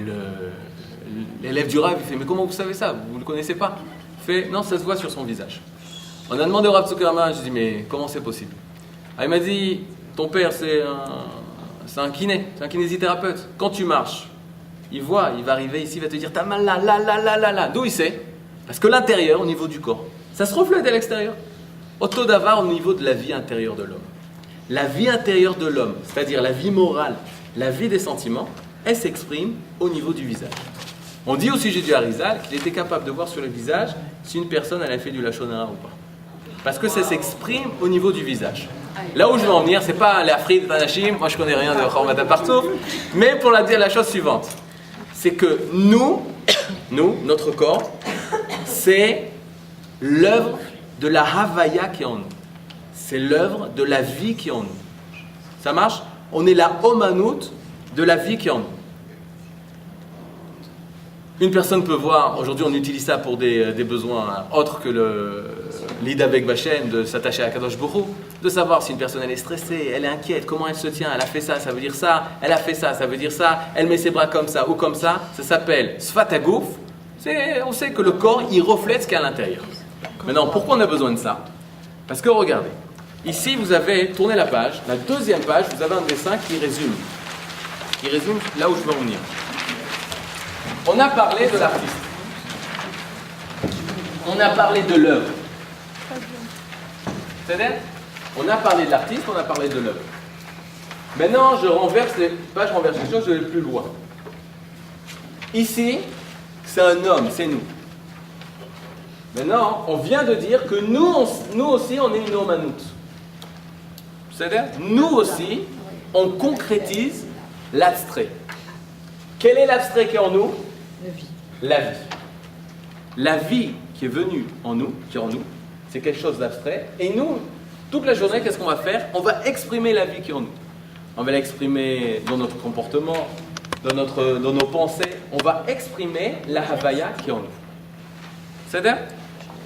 l'élève du Rav, il fait, mais comment vous savez ça? Vous ne le connaissez pas? Il fait, non, ça se voit sur son visage. On a demandé au Rav Zuckerman, je dis, mais comment c'est possible? Il m'a dit, ton père c'est un kiné, c'est un kinésithérapeute. Quand tu marches, il va arriver ici, il va te dire, t'as mal là. D'où il sait? Parce que l'intérieur, au niveau du corps, ça se reflète à l'extérieur. Auto d'avoir au niveau de la vie intérieure de l'homme. La vie intérieure de l'homme, c'est-à-dire la vie morale, la vie des sentiments, elle s'exprime au niveau du visage. On dit au sujet du Harizal qu'il était capable de voir sur le visage si une personne elle a fait du Lachon Hara ou pas. Parce que ça s'exprime au niveau du visage. Là où je veux en venir, c'est pas l'Afrique d'Anachim, moi je connais rien de Chormata partout, mais pour dire la chose suivante, c'est que nous, notre corps, c'est l'œuvre de la Havaya qui est en nous. C'est l'œuvre de la vie qui est en nous. Ça marche? On est la Omanout de la vie qui est en nous. Une personne peut voir, aujourd'hui on utilise ça pour des besoins autres que l'id avec Bachem, de s'attacher à Kadosh Borou, de savoir si une personne elle est stressée, elle est inquiète, comment elle se tient, elle a fait ça, ça veut dire ça, elle a fait ça, ça veut dire ça, elle met ses bras comme ça ou comme ça s'appelle Sfatagouf. On sait que le corps il reflète ce qu'il y a à l'intérieur. Maintenant, pourquoi on a besoin de ça? Parce que regardez, ici vous avez tourné la page, la deuxième page, vous avez un dessin qui résume là où je veux en venir. On a parlé de l'artiste. On a parlé de l'œuvre. C'est-à-dire, on a parlé de l'artiste, on a parlé de l'œuvre. Maintenant, je renverse les choses, je vais plus loin. Ici, c'est un homme, c'est nous. Maintenant, on vient de dire que nous aussi, on est une omanout. C'est-à-dire, nous aussi, on concrétise l'abstrait. Quel est l'abstrait qui est en nous? La vie. La vie qui est venue en nous, c'est quelque chose d'abstrait. Et nous, toute la journée, qu'est-ce qu'on va faire? On va exprimer la vie qui est en nous. On va l'exprimer dans notre comportement, dans nos pensées. On va exprimer la Havaya qui est en nous. C'est-à-dire,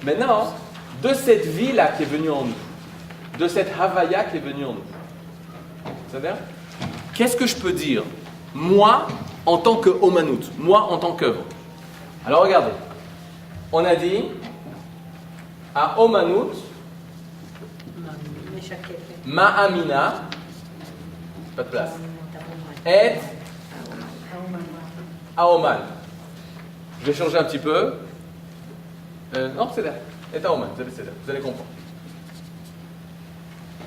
maintenant, de cette vie-là qui est venue en nous, de cette Havaya qui est venue en nous, c'est-à-dire, qu'est-ce que je peux dire? Moi, en tant que Omanout, moi en tant qu'œuvre. Alors regardez, on a dit à Omanout, Ma'amina, pas de place, et Aoman. Je vais changer un petit peu. Non, c'est là, et Aoman, vous allez comprendre.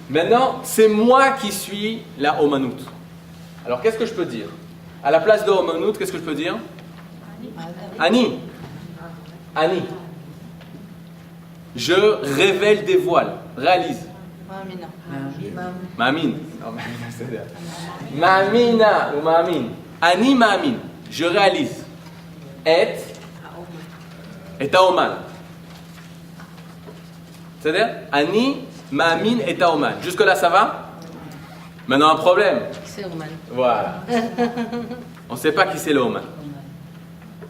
Maintenant, c'est moi qui suis la Omanout. Alors qu'est-ce que je peux dire? À la place de Omanout, qu'est-ce que je peux dire? Ani. Ani. Je révèle des voiles. Réalise. Ma'amin. Ma'amina ou ma'amin. Ani ma'amin. Je réalise. Et Aoman. C'est-à-dire, Ani ma'amin et Aoman. Jusque-là, ça va? Maintenant, un problème. C'est Oman. Voilà. On ne sait pas qui c'est le Oman.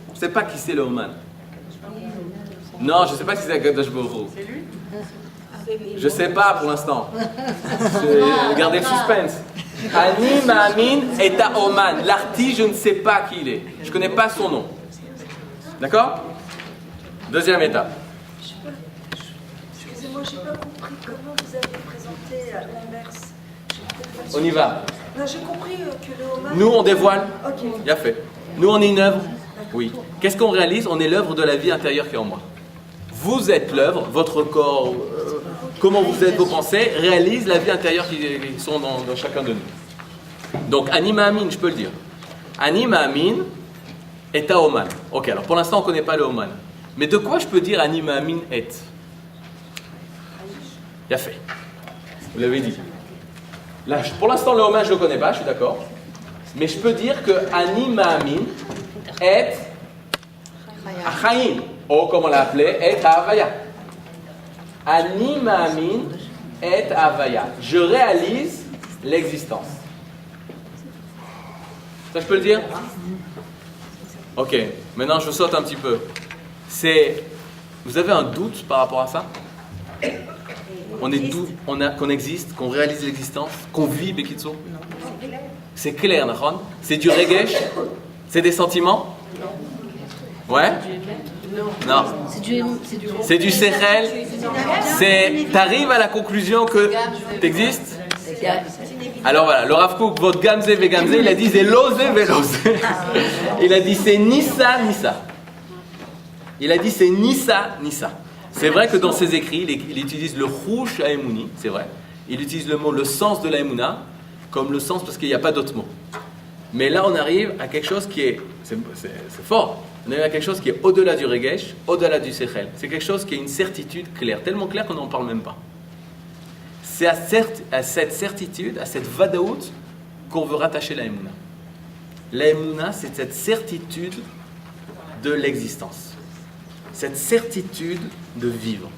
On ne sait pas qui c'est le Oman. Non, je ne sais pas si c'est Akadosh Borou. C'est lui? Je ne sais pas pour l'instant. Gardez le suspense. Ani Ma'amin et Oman. L'artiste, je ne sais pas qui il est. Je ne connais pas son nom. D'accord? Deuxième étape. Excusez-moi, je n'ai pas compris comment vous avez présenté l'inverse. On y va. Non, j'ai compris que le homard... Nous, on dévoile. Ok. Bien fait. Nous, on est une œuvre. Oui. Qu'est-ce qu'on réalise? On est l'œuvre de la vie intérieure qui est en moi. Vous êtes l'œuvre, votre corps, comment vous êtes, vos pensées, réalisent la vie intérieure qui sont dans chacun de nous. Donc, Anima Amin, je peux le dire. Anima Amin est à Oman. Ok, alors pour l'instant, on ne connaît pas le Oman. Mais de quoi je peux dire Anima Amin est? Bien fait. Vous l'avez dit. Là, pour l'instant, le Oman, je ne le connais pas, je suis d'accord. Mais je peux dire que Anima Amin est Achaïn. Oh, comme on l'a appelé, est Havaya. Ani Ma'amin est Havaya. Je réalise l'existence. Ça, je peux le dire? Ok, maintenant je saute un petit peu. Vous avez un doute par rapport à ça? Qu'on existe, qu'on réalise l'existence, qu'on vit Bekitso? C'est clair, Nahon? C'est du regesh? C'est des sentiments? Ouais? Non. C'est du sechel. T'arrives à la conclusion que t'existes? Alors voilà, le Rav Kook, votre gamze ve gamze, il a dit c'est lose ve lose. Il a dit c'est ni ça ni ça. Il a dit c'est ni ça ni ça. C'est vrai que dans ses écrits, il utilise le rouge à Emouni, c'est vrai. Il utilise le sens de la Emouna comme le sens parce qu'il n'y a pas d'autre mot. Mais là, on arrive à quelque chose qui est, c'est fort, on arrive à quelque chose qui est au-delà du regesh, au-delà du sechel. C'est quelque chose qui est une certitude claire, tellement claire qu'on n'en parle même pas. C'est à cette certitude, à cette vadaout, qu'on veut rattacher la Emouna. La Emouna, c'est cette certitude de l'existence. Cette certitude de vivre.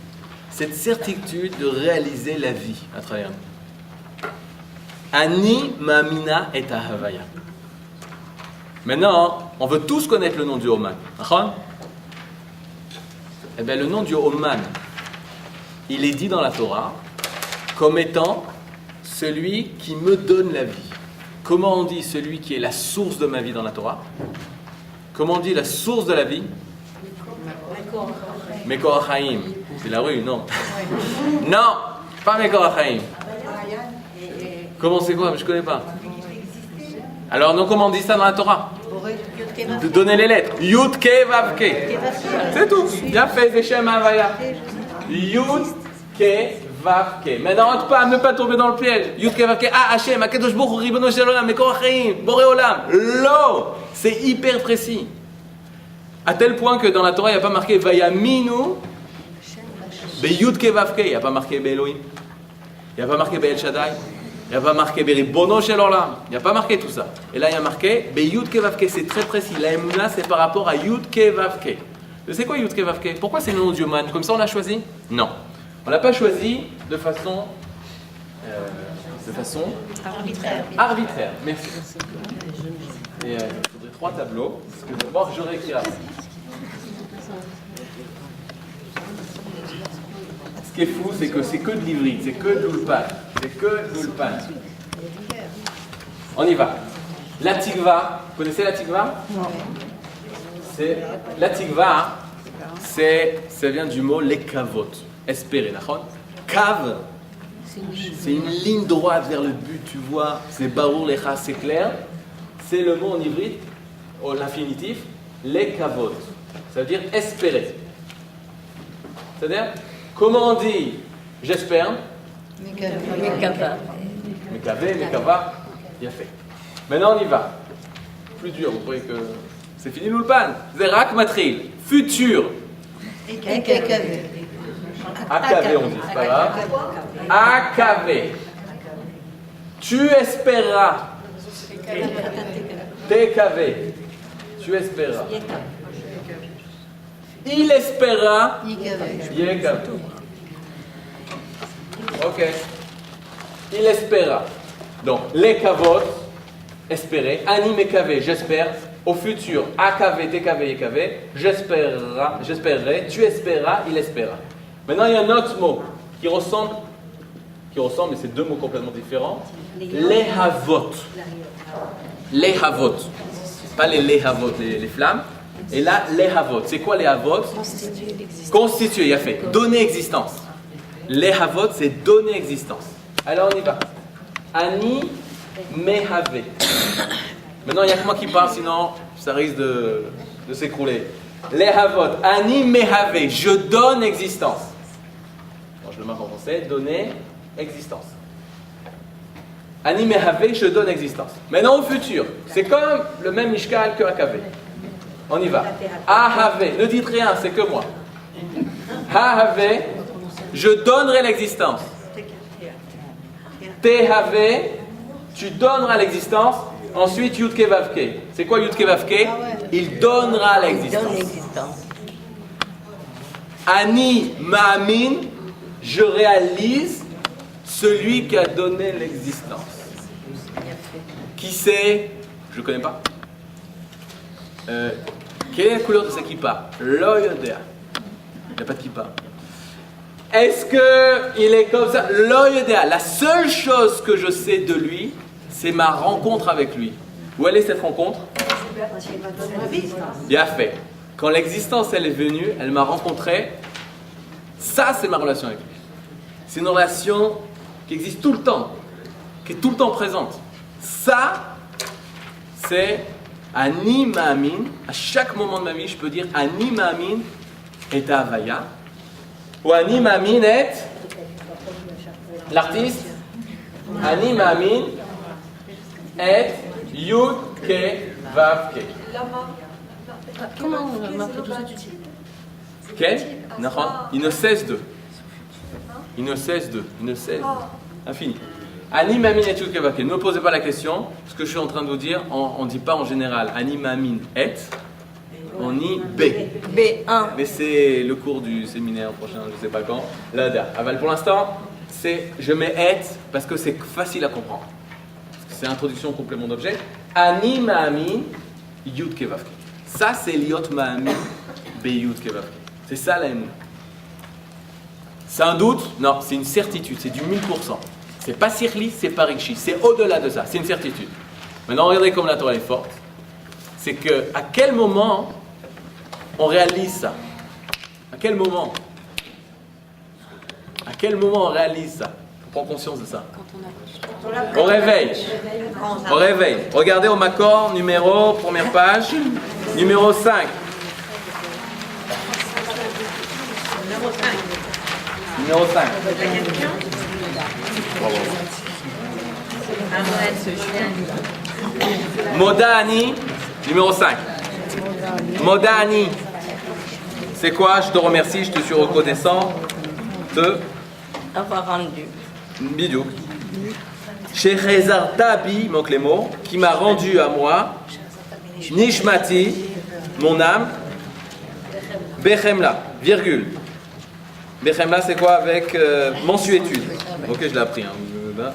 Cette certitude de réaliser la vie à travers nous. Ani ma'amina et ahavaya. Maintenant, on veut tous connaître le nom du Oman. Eh bien, le nom du Oman, il est dit dans la Torah comme étant celui qui me donne la vie. Comment on dit celui qui est la source de ma vie dans la Torah? Comment on dit la source de la vie? Mekor HaChaim. C'est la rue, non? Non, pas Mekor HaChaim. Comment c'est quoi? Je ne connais pas. Alors, non, comment on dit ça dans la Torah? De donner les lettres. Yud Ke Vav Ke. C'est tout. Bien fait, c'est Shem Havaya. Yud Ke Vav Ke. Maintenant, ne pas tomber dans le piège. Yud Ke Vav Ke. Ah, Hashem, Akadosh Baruch Hu, Ribono Shel Olam, Mekor HaChaim, Boré Olam. Lo. C'est hyper précis. À tel point que dans la Torah, il n'y a pas marqué Vayaminu Be Yud Ke Vav Ke. Il n'y a pas marqué Be Elohim. Il n'y a pas marqué Be El Shaddai. Il n'y a pas marqué Ribono Shel Olam. Il n'y a pas marqué tout ça. Et là, il y a marqué Be Yud Ke Vav Ke. C'est très précis. La Emouna, c'est par rapport à Yud Ke Vav Ke. C'est quoi Yud Ke Vav Ke? Pourquoi c'est le nom du Man? Comme ça, on l'a choisi? Non. On ne l'a pas choisi de façon arbitraire. Merci. Et il faudrait 3 tableaux. Parce que d'abord, j'aurais écrit là. Ce qui est fou, c'est que c'est que de l'ivrit, c'est que de l'ulpan. C'est que de l'ulpan. On y va. La tikva, vous connaissez la tikva? Non. La tikva, ça vient du mot lekavot, espérer. Kav, c'est une ligne droite vers le but, tu vois. C'est barour lecha, c'est clair. C'est le mot en ivrit, l'infinitif, lekavot. Ça veut dire espérer. C'est-à-dire, comment on dit j'espère? Mekava. Mekava, bien fait. Maintenant on y va. Plus dur, vous croyez que c'est fini l'ulpan? Zerak matril, futur. Akavé on dit, c'est pas grave. Akavé. Tu espéras. Tekavé. Tu espéras. Il espéra. Yekavé. Ok. Il espéra. Donc, les kavot, espérer. Ani mekavé, j'espère. Au futur, akavé, tekavé, yekavé. J'espérerai. Tu espéras, il espéra. Maintenant, il y a un autre mot qui ressemble, mais c'est 2 mots complètement différents. Les havot. Les havot. Pas les lehavot, les flammes. Et là, les havot. C'est quoi les havot? Constituer, il a fait. Donner existence. Les havot, c'est donner existence. Alors on y va. Ani mehave. Maintenant, il n'y a que moi qui parle, sinon ça risque de s'écrouler. Les havot. Ani mehave. Je donne existence. Bon, je le marque en français. Donner existence. Ani mehave, je donne existence. Maintenant, au futur, c'est comme le même mishkal que Akavé. On y va. Ahave. Ne dites rien, c'est que moi. Ahave. Je donnerai l'existence. Tehave, tu donneras l'existence. Ensuite, Yudke Vavke. C'est quoi Yudke Vavke? Il donnera l'existence. Ani Ma'amin, je réalise celui qui a donné l'existence. Qui c'est? Je ne connais pas. Quelle est la couleur de sa kippa? L'oyodea. Il n'y a pas de kippa. Est-ce qu'il est comme ça? L'oyodea. La seule chose que je sais de lui, c'est ma rencontre avec lui. Où elle est cette rencontre? Bien fait. Quand l'existence elle est venue, elle m'a rencontré. Ça, c'est ma relation avec lui. C'est une relation qui existe tout le temps, qui est tout le temps présente. Ça, c'est Ani Ma'amin. À chaque moment de ma vie, je peux dire Ani Ma'amin est Havaya. Ou Ani Ma'amin est l'artiste. Ani Ma'amin est Yud, Ke, Vav, Ke. Comment on va marquer tout ça? Ken, Nahon, il ne cesse de. Il ne cesse de. Il ne cesse de. Infini. Ani, Mamin et Yud, Ke, Vav, Ke. Ne me posez pas la question. Ce que je suis en train de vous dire, on ne dit pas en général Ani, Mamin et. On dit B. B1. Mais c'est le cours du séminaire prochain, je ne sais pas quand. Là, Aval, pour l'instant, c'est je mets et parce que c'est facile à comprendre. C'est introduction au complément d'objet. Ani ma'amin yud ke vav ke. Ça, c'est liot ma'amin be yud ke vav ke. C'est ça la émouna. C'est un doute? Non, c'est une certitude, c'est du 1000%. C'est pas sirli, c'est pas rikshi, c'est au-delà de ça, c'est une certitude. Maintenant, regardez comme la Torah est forte. C'est que à quel moment on réalise ça? À quel moment? À quel moment on réalise ça? On prend conscience de ça. Au réveil. Au réveil. Regardez au Makor, numéro, première page, numéro 5. Numéro 5. Modani, numéro 5. Modani. C'est quoi? Je te remercie, je te suis reconnaissant de Avoir rendu. Bidou. Chez Tabi, manque les mots, qui m'a rendu à moi, Nishmati, mon âme, Bechemla, virgule. Bechemla, c'est quoi avec mensuétude? Ok, je l'ai appris. Là,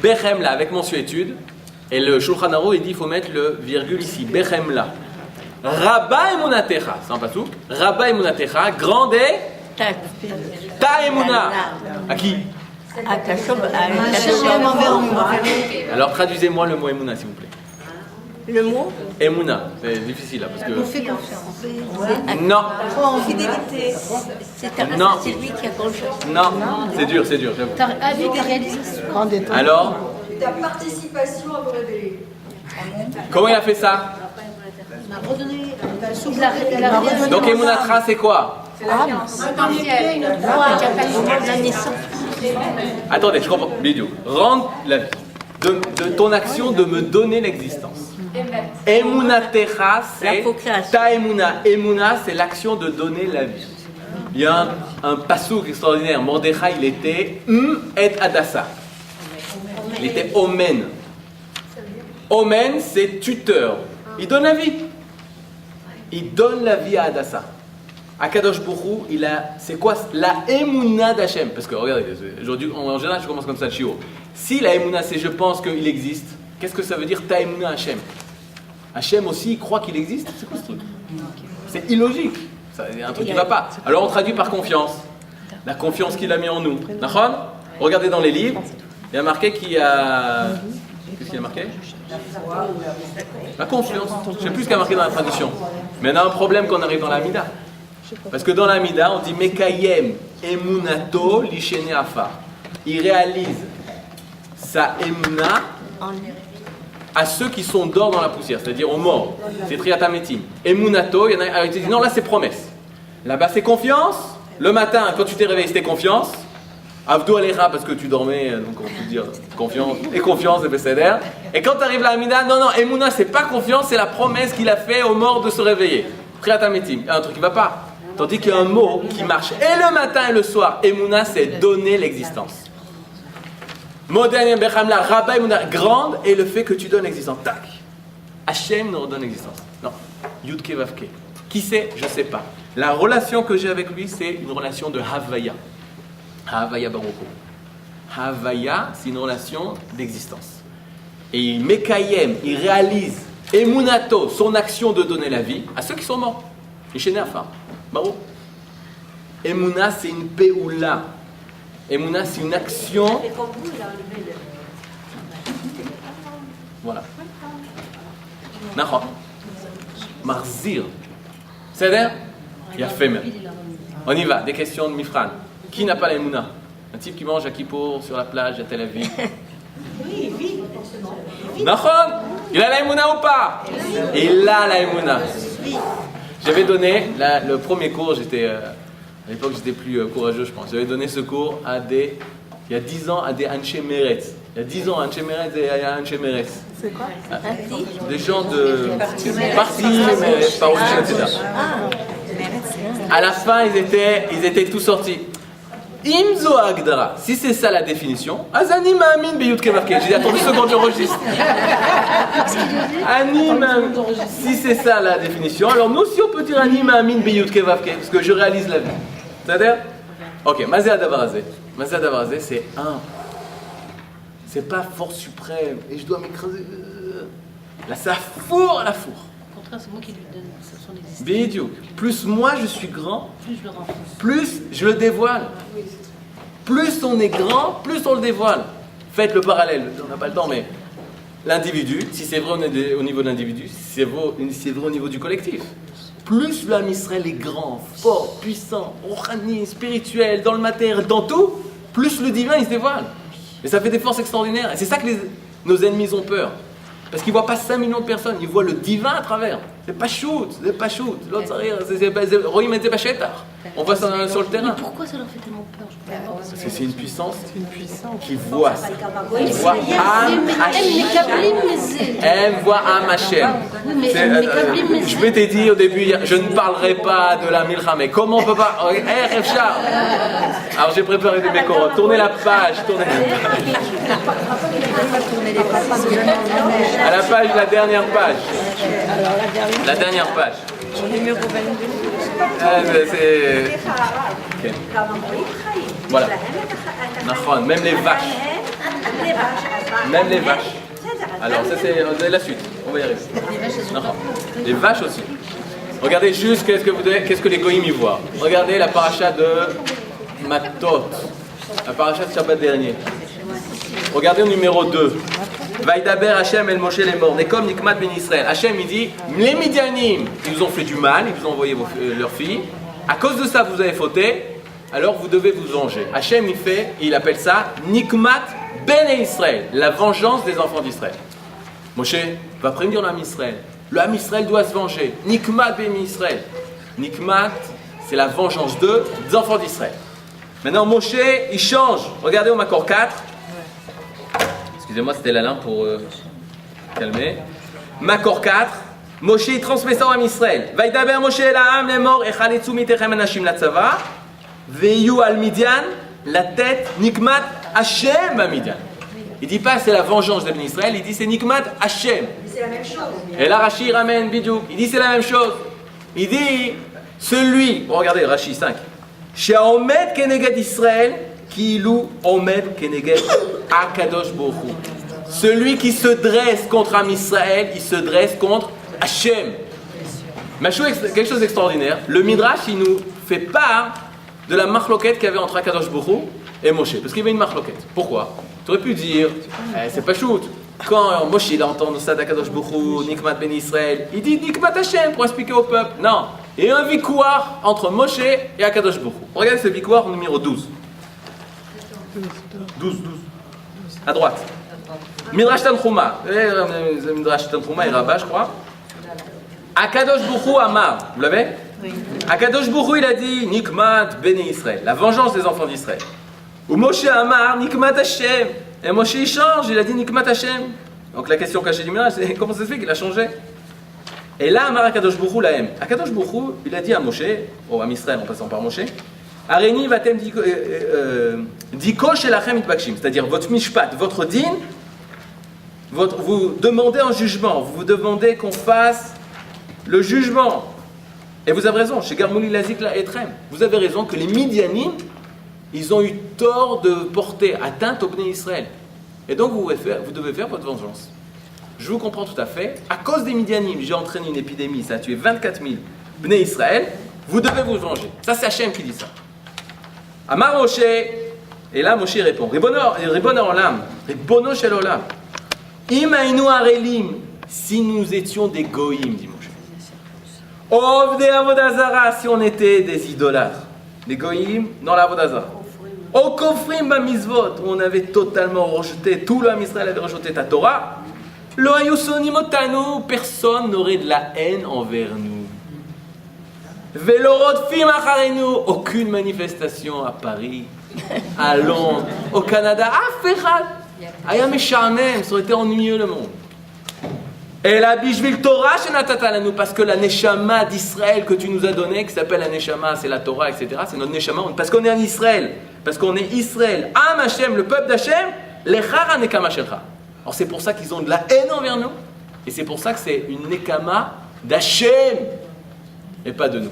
Bechemla, avec mensuétude. Et le Shulchan Aruch, il dit qu'il faut mettre le virgule ici. Bechemla. Rabba emunatecha, c'est un pasouk. Rabba emunatecha, grande et ta emuna. À qui? À Kashob, envers moi. Alors traduisez-moi le mot emuna, s'il vous plaît. Le mot? Emuna, c'est difficile là parce que. On fait confiance. Non. En fidélité. C'est lui qui a confiance. Non, c'est dur, j'avoue. Avec la réalisation. Alors, Ta participation à vous révéler. comment il a fait ça? Donc emunatra, c'est quoi? La naissance. Attendez, je comprends. Bidou. Rendre la vie. De ton action de me donner l'existence. Emunatecha, c'est ta emuna. Emuna, c'est l'action de donner la vie. Il y a un pasouk extraordinaire. Mordechai, il était et Adassa. Il était Omen. Omen, c'est tuteur. Il donne la vie. Il donne la vie à Adassa. Akadosh Bourou, c'est quoi la Emouna d'Hachem? Parce que regardez, aujourd'hui, en général, je commence comme ça le shiur. Si la Emouna, c'est je pense qu'il existe, qu'est-ce que ça veut dire ta Emouna Hachem? Hachem aussi, il croit qu'il existe? C'est quoi ce truc? C'est illogique. C'est un truc qui ne va pas. Alors on traduit par confiance. La confiance qu'il a mis en nous. Nachon? Regardez dans les livres, il y a marqué qu'il y a. Qu'est-ce qu'il y a marqué? La confiance. Je ne sais plus ce qu'il y a marqué dans la traduction. Mais on a un problème quand on arrive dans la Mida. Parce que dans la Mida, on dit Mekayem emunato lishene afar. Il réalise sa emuna à ceux qui sont d'or dans la poussière, c'est-à-dire aux morts. C'est triatametim. Emunato, il y en a qui disent non, là c'est promesse. Là-bas c'est confiance. Le matin, quand tu t'es réveillé, c'était confiance. Avdou Alecha parce que tu dormais, donc on peut dire confiance, et confiance, et Besséder. Et quand tu arrives à la Mida, non, Emouna, c'est pas confiance, c'est la promesse qu'il a fait aux morts de se réveiller. Triatametim. Il y a un truc qui va pas. Tandis qu'il y a un mot qui marche et le matin et le soir. Emouna, c'est donner l'existence. Modern Bechamla, Rabba Emouna, grande, et le fait que tu donnes l'existence. Tac. Hachem nous redonne l'existence. Non. Yudke Vavke. Qui c'est? Je sais pas. La relation que j'ai avec lui, c'est une relation de Havaya. Havaya Baroko. Havaya, c'est une relation d'existence. Et il Mekayem, il réalise Emunato, son action de donner la vie à ceux qui sont morts. Ishene Afar. Barou. Emuna, c'est une peoula. Emuna, c'est une action. Voilà. Nachon. Marzir. C'est-à-dire, il y a fait même. On y va, des questions de Mifran. Qui n'a pas la Emouna? Un type qui mange à Kippour sur la plage à Tel Aviv. Oui. Nachon. Il a la Emouna ou pas? Il a la Emouna. J'avais donné, le premier cours, à l'époque j'étais plus courageux je pense, j'avais donné ce cours il y a 10 ans à des Anshe Meretz. Il y a 10 ans, un Chemeres et un Chemeres. C'est quoi? Des gens de parti, Parouche, etc. À la fin, ils étaient tous sortis. Imzo Agdara, si c'est ça la définition, Azani Ma'amin Beyut Kevavke. J'ai dit, attends 2 secondes, j'enregistre. Ani Ma'amin, si c'est ça la définition, alors nous aussi on peut dire Ani Ma'amin Beyut Kevavke, parce que je réalise la vie. C'est-à-dire, ok, Mazé Adavarazé. Mazé Adavarazé, c'est un. C'est pas force suprême, et je dois m'écraser. Là, ça fourre à la fourre. Au contraire, c'est moi qui lui donne son existence. Bidiou. Plus moi je suis grand, Plus je le renforce. plus je le dévoile. Plus on est grand, plus on le dévoile. Faites le parallèle, on n'a pas le temps, mais l'individu, si c'est vrai au niveau de l'individu, c'est vrai au niveau du collectif. Plus l'âme Israël est grand, fort, puissant, rohani, spirituel, dans le matériel, dans tout, plus le divin il se dévoile. Et ça fait des forces extraordinaires. Et c'est ça que nos ennemis ont peur. Parce qu'ils ne voient pas 5 millions de personnes, ils voient le divin à travers. C'est pas shoot, c'est pas shoot. L'autre, c'est Rohim et Zebashetar. On voit ça sur le terrain. Mais pourquoi ça leur fait tellement peur? Je comprends pas. Parce que c'est une puissance qui voit ça. Qui voit Mais Am Hashem. Elle voit Am Hashem. Je m'étais dit au début, je ne parlerai pas de la Milcha, mais comment on peut pas. Efchar. Alors j'ai préparé des mécoros. Tournez la page, tournez la page. À la page, la dernière page. La dernière page. Numéro 22. C'est. Ok. Voilà. Même les vaches. Même les vaches. Alors, ça c'est la suite. On va y arriver. Les vaches aussi. Regardez juste qu'est-ce que les goïms y voient. Regardez la paracha de Matot. La paracha de Shabbat dernier. Regardez au numéro 2. Vaïdaber Hachem El Moshe les morts. Nekom Nikmat Ben Israël. Hachem il dit les Midianim, ils vous ont fait du mal, ils vous ont envoyé leurs filles. À cause de ça, vous avez fauté, alors vous devez vous venger. Hachem il appelle ça Nikmat Ben Israël, la vengeance des enfants d'Israël. Moshe va prévenir l'âme Israël. L'âme Israël doit se venger. Nikmat Ben Israël. Nikmat, c'est la vengeance des enfants d'Israël. Maintenant, Moshe, il change. Regardez au Makor 4. Excusez-moi, c'était la lampe pour calmer. Makor 4. Moshe, il transmet ça au Am Israël. Vaïdaber Moshe Elaham, les morts, Echaletsu mitechem anashim latzava. Veyu al Midian, la tête, Nikmat Hashem à Midian. Il dit pas c'est la vengeance de Israël, il dit c'est Nikmat Hashem. C'est la même chose. Et là, Rashi ramène Bidou. Il dit c'est la même chose. Il dit celui, regardez Rashi 5. She'omed keneged Israël, kilu omed keneged Akadosh Baruch Hu. Celui qui se dresse contre Am Israël, il se dresse contre Hashem. Quelque chose d'extraordinaire. Le Midrash, il nous fait part de la marloquette qu'il y avait entre Akadosh Baruch Hu et Moshe. Parce qu'il y avait une marloquette. Pourquoi? Tu aurais pu dire, c'est pas shoot. Quand Moshe il entend ça d'Akadosh Baruch Hu, Nikmat Ben Israël, il dit Nikmat Hashem pour expliquer au peuple. Non. Il y a un victoire entre Moshe et Akadosh Baruch Hu. Regardez ce victoire numéro 12. 12. À droite. Midrash Tanchuma. Midrash Tanchuma et Rabbah, je crois. Akadosh Baruch Hu Amar. Vous l'avez? Oui. Akadosh Baruch Hu, il a dit Nikmat Bene Israël, la vengeance des enfants d'Israël. Ou Moshe Amar Nikmat Hashem. Et Moshe il change, il a dit Nikmat Hashem. Donc la question cachée du Midrash, c'est comment ça se fait qu'il a changé? Et là, Amar Akadosh Baruch Hu Lahem. Akadosh Baruch Hu, il a dit à Moshe, à Israël en passant par Moshe, Areni vatem diko shelachem itbakshim, c'est-à-dire votre mishpat, votre din, vous demandez un jugement, vous demandez qu'on fasse le jugement. Et vous avez raison, chez Garmouli Lazik la Etrem, vous avez raison que les Midianim, ils ont eu tort de porter atteinte au Bnei Israël. Et donc vous devez faire votre vengeance. Je vous comprends tout à fait. À cause des Midianim, j'ai entraîné une épidémie, ça a tué 24 000 Bnei Israël, vous devez vous venger. Ça c'est Hachem qui dit ça. Amar Moshe, et là Moshe répond, Ribono Olam, Ribono Shel Olam, Im Ainu Arelim, si nous étions des goïms, dit Moshe. Ovde Avodazara, si on était des idolâtres. Les goïms dans la Avodazara. Au Kofrim Bamizvot, où on avait totalement rejeté, tout l'homme Israël avait rejeté ta Torah. Lo Ayusonimotanu, personne n'aurait de la haine envers nous. Velorod Fim Acharenu, aucune manifestation à Paris, à Londres, au Canada, Aferad. Aya Meshanem, ça aurait été ennuyeux le monde. Et la Bishvil Torah Shenatatalanu, parce que la Neshama d'Israël que tu nous as donnée, qui s'appelle la Neshama, c'est la Torah, etc., c'est notre Neshama, parce qu'on est en Israël, parce qu'on est Israël, Am Hashem, le peuple d'Hashem, Lechara Nekama Shelcha. Alors c'est pour ça qu'ils ont de la haine envers nous, et c'est pour ça que c'est une Nekama d'Hashem, et pas de nous.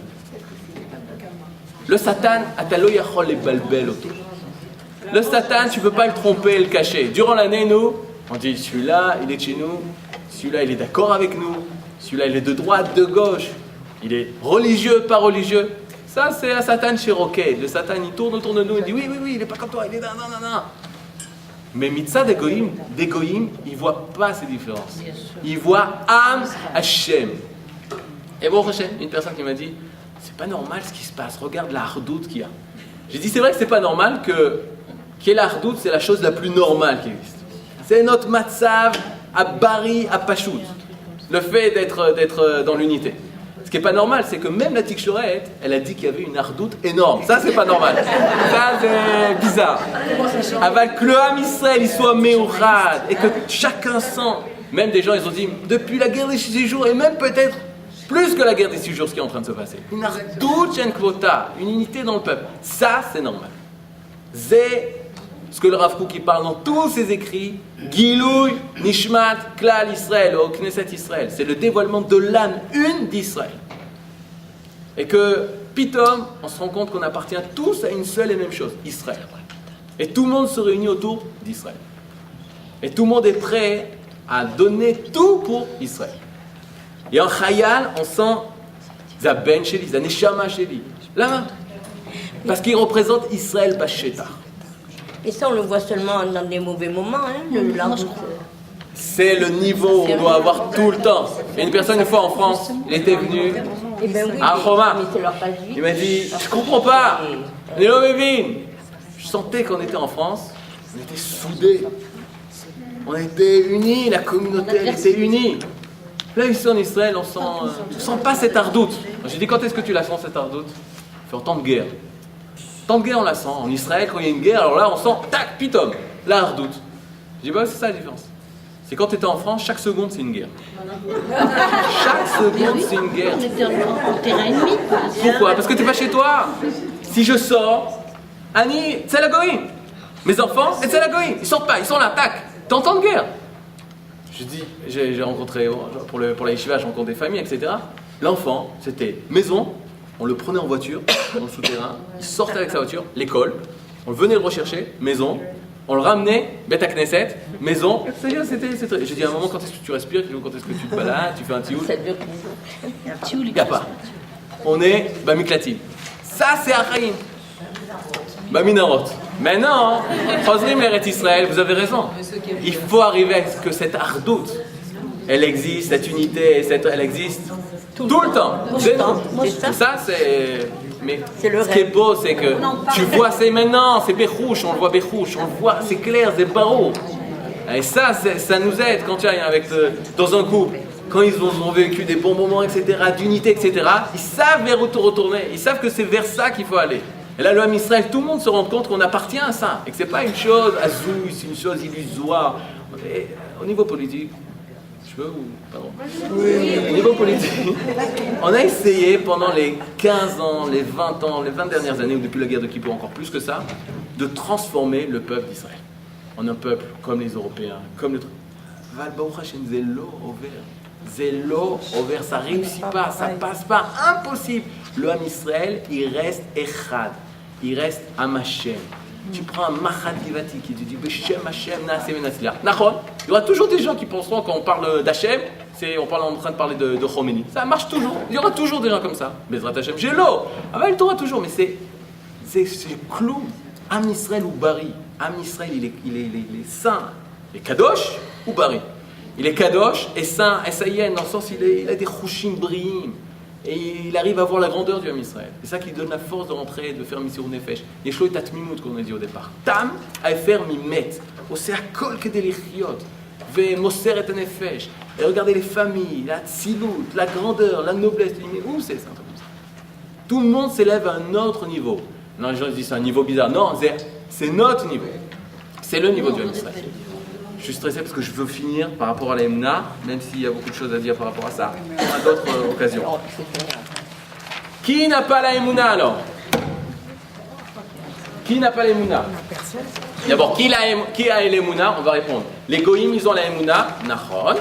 Le Satan, Atalo Yachol le balbel autour. Le Satan, tu ne peux pas le tromper et le cacher. Durant l'année, nous, on dit celui-là, il est de chez nous. Celui-là, il est d'accord avec nous. Celui-là, il est de droite, de gauche. Il est religieux, pas religieux. Ça, c'est un Satan cherokee. Le Satan, il tourne autour de nous. Il dit oui, il n'est pas comme toi. Il est non. Mais Mitzah d'Egoïm, il ne voit pas ces différences. Il voit Am Hashem. Et bon, Hashem, une personne qui m'a dit c'est pas normal ce qui se passe. Regarde la hardoute qu'il y a. J'ai dit c'est vrai que c'est pas normal qu'il y ait la hardoute, c'est la chose la plus normale qui existe. C'est notre matzav à Bari, à Pachout. Le fait d'être dans l'unité. Ce qui n'est pas normal, c'est que même la Tikshorette, elle a dit qu'il y avait une hardoute énorme. Ça, c'est pas normal. Ça, c'est bizarre. Avec que le Ham Israël, il soit méourad, et que chacun sent, même des gens, ils ont dit, depuis la guerre des 6 jours, et même peut-être plus que la guerre des 6 jours, ce qui est en train de se passer. Une hardoute, une quota, une unité dans le peuple. Ça, c'est normal. C'est ce que le Rav Kook parle dans tous ses écrits, Gilouy, Nishmat, Klal Israël, au Knesset Israël. C'est le dévoilement de l'âme une d'Israël. Et que, pitom, on se rend compte qu'on appartient tous à une seule et même chose, Israël. Et tout le monde se réunit autour d'Israël. Et tout le monde est prêt à donner tout pour Israël. Et en Chayal, on sent Zaben Sheli, Zaneshama Sheli. Là, parce qu'il représente Israël Bashetar. Et ça, on le voit seulement dans des mauvais moments, hein, C'est le niveau où on doit avoir tout le temps. Il y a une personne, une fois en France, il était venu à Roma. Il m'a dit, je comprends pas. Léo Mévin. Je sentais qu'on était en France, on était soudés. On était unis, la communauté elle était unie. Là, ici en Israël, on sent pas cette hardoute. J'ai dit, quand est-ce que tu la sens, cette hardoute? Il fait en temps de guerre. Tant de guerre, on la sent. En Israël, quand il y a une guerre, alors là, on sent, tac, pitom, la hardoute. Je dis, bah, c'est ça la différence. C'est quand tu étais en France, chaque seconde, c'est une guerre. Chaque seconde, c'est une guerre. On était en terrain ennemi. Pourquoi? Parce que tu n'es pas chez toi. Si je sors, Annie, c'est la goïne. Mes enfants, c'est la goïne. Ils sortent pas, ils sont là, tac. T'es en temps de guerre. Je dis, j'ai rencontré, pour la yeshiva, j'ai rencontré des familles, etc. L'enfant, c'était maison. On le prenait en voiture, dans le souterrain, il sortait avec sa voiture, l'école, on venait le rechercher, maison, on le ramenait, bête à Knesset, maison, c'était. J'ai dit à un moment, quand est-ce que tu respires, quand est-ce que tu te balades, tu fais un tioul. Il n'y a pas. On est Bamiklatim. Ça, c'est Achaïm. Baminarot. Maintenant, Chosrim l'Eretz Israël, vous avez raison. Il faut arriver à ce que cette hardoute, elle existe, cette unité, elle existe. Tout le temps. C'est ça, c'est. Mais ce qui est beau, c'est que tu vois, c'est maintenant, c'est Béchouche, on le voit Béchouche, on le voit, c'est clair, c'est barreau. Et ça, ça nous aide quand tu es dans un couple, quand ils ont vécu des bons moments, etc., d'unité, etc., ils savent vers où retourner, ils savent que c'est vers ça qu'il faut aller. Et là, le Ham Israël, tout le monde se rend compte qu'on appartient à ça, et que ce n'est pas une chose azouille, c'est une chose illusoire. Et au niveau politique, pardon. Au niveau politique, on a essayé pendant les 15 ans, les 20 ans, les 20 dernières années, ou depuis la guerre de Kippour encore plus que ça, de transformer le peuple d'Israël en un peuple comme les Européens, comme le truc. Val Baruch Hashem, Zélo over, ça réussit pas, ça passe pas, impossible. Le Ham Israël, il reste Echad, il reste Am Hashem. Tu prends un Machat Givati qui te dit Beshem Hashem Naaseh Venatzliach. Nachon, il y aura toujours des gens qui penseront quand on parle d'Hashem, on est en train de parler de Khomeini. Ça marche toujours. Il y aura toujours des gens comme ça. Bezrat Hashem, j'ai l'eau. Ah ben il t'aura toujours, mais c'est clou. Am Israël ou Bari. Am Israël, il est saint. Il est Kadosh ou Bari. Il est Kadosh et saint, et Saïen, dans le sens il a des Chouchim Briim. Et il arrive à voir la grandeur du Ham Israël. C'est ça qui donne la force de rentrer, de faire Missirou Nefesh. Yeshlo et Tatmimout, qu'on a dit au départ. Tam, Aefer Mimet. Osé Akol Kedelichiot. Ve Moser et Nefesh. Et regardez les familles, la Tzilut, la grandeur, la noblesse. Où c'est ça? Tout le monde s'élève à un autre niveau. Non, les gens disent c'est un niveau bizarre. Non, c'est notre niveau. C'est le niveau du Ham Israël. Je suis stressé parce que je veux finir par rapport à la Emouna, même s'il y a beaucoup de choses à dire par rapport à ça. À d'autres occasions. Qui n'a pas la Emouna alors? Qui n'a pas la Emouna? D'abord, qui a l'Emouna? On va répondre. Les Goïm, ils ont la Emouna. Nachon.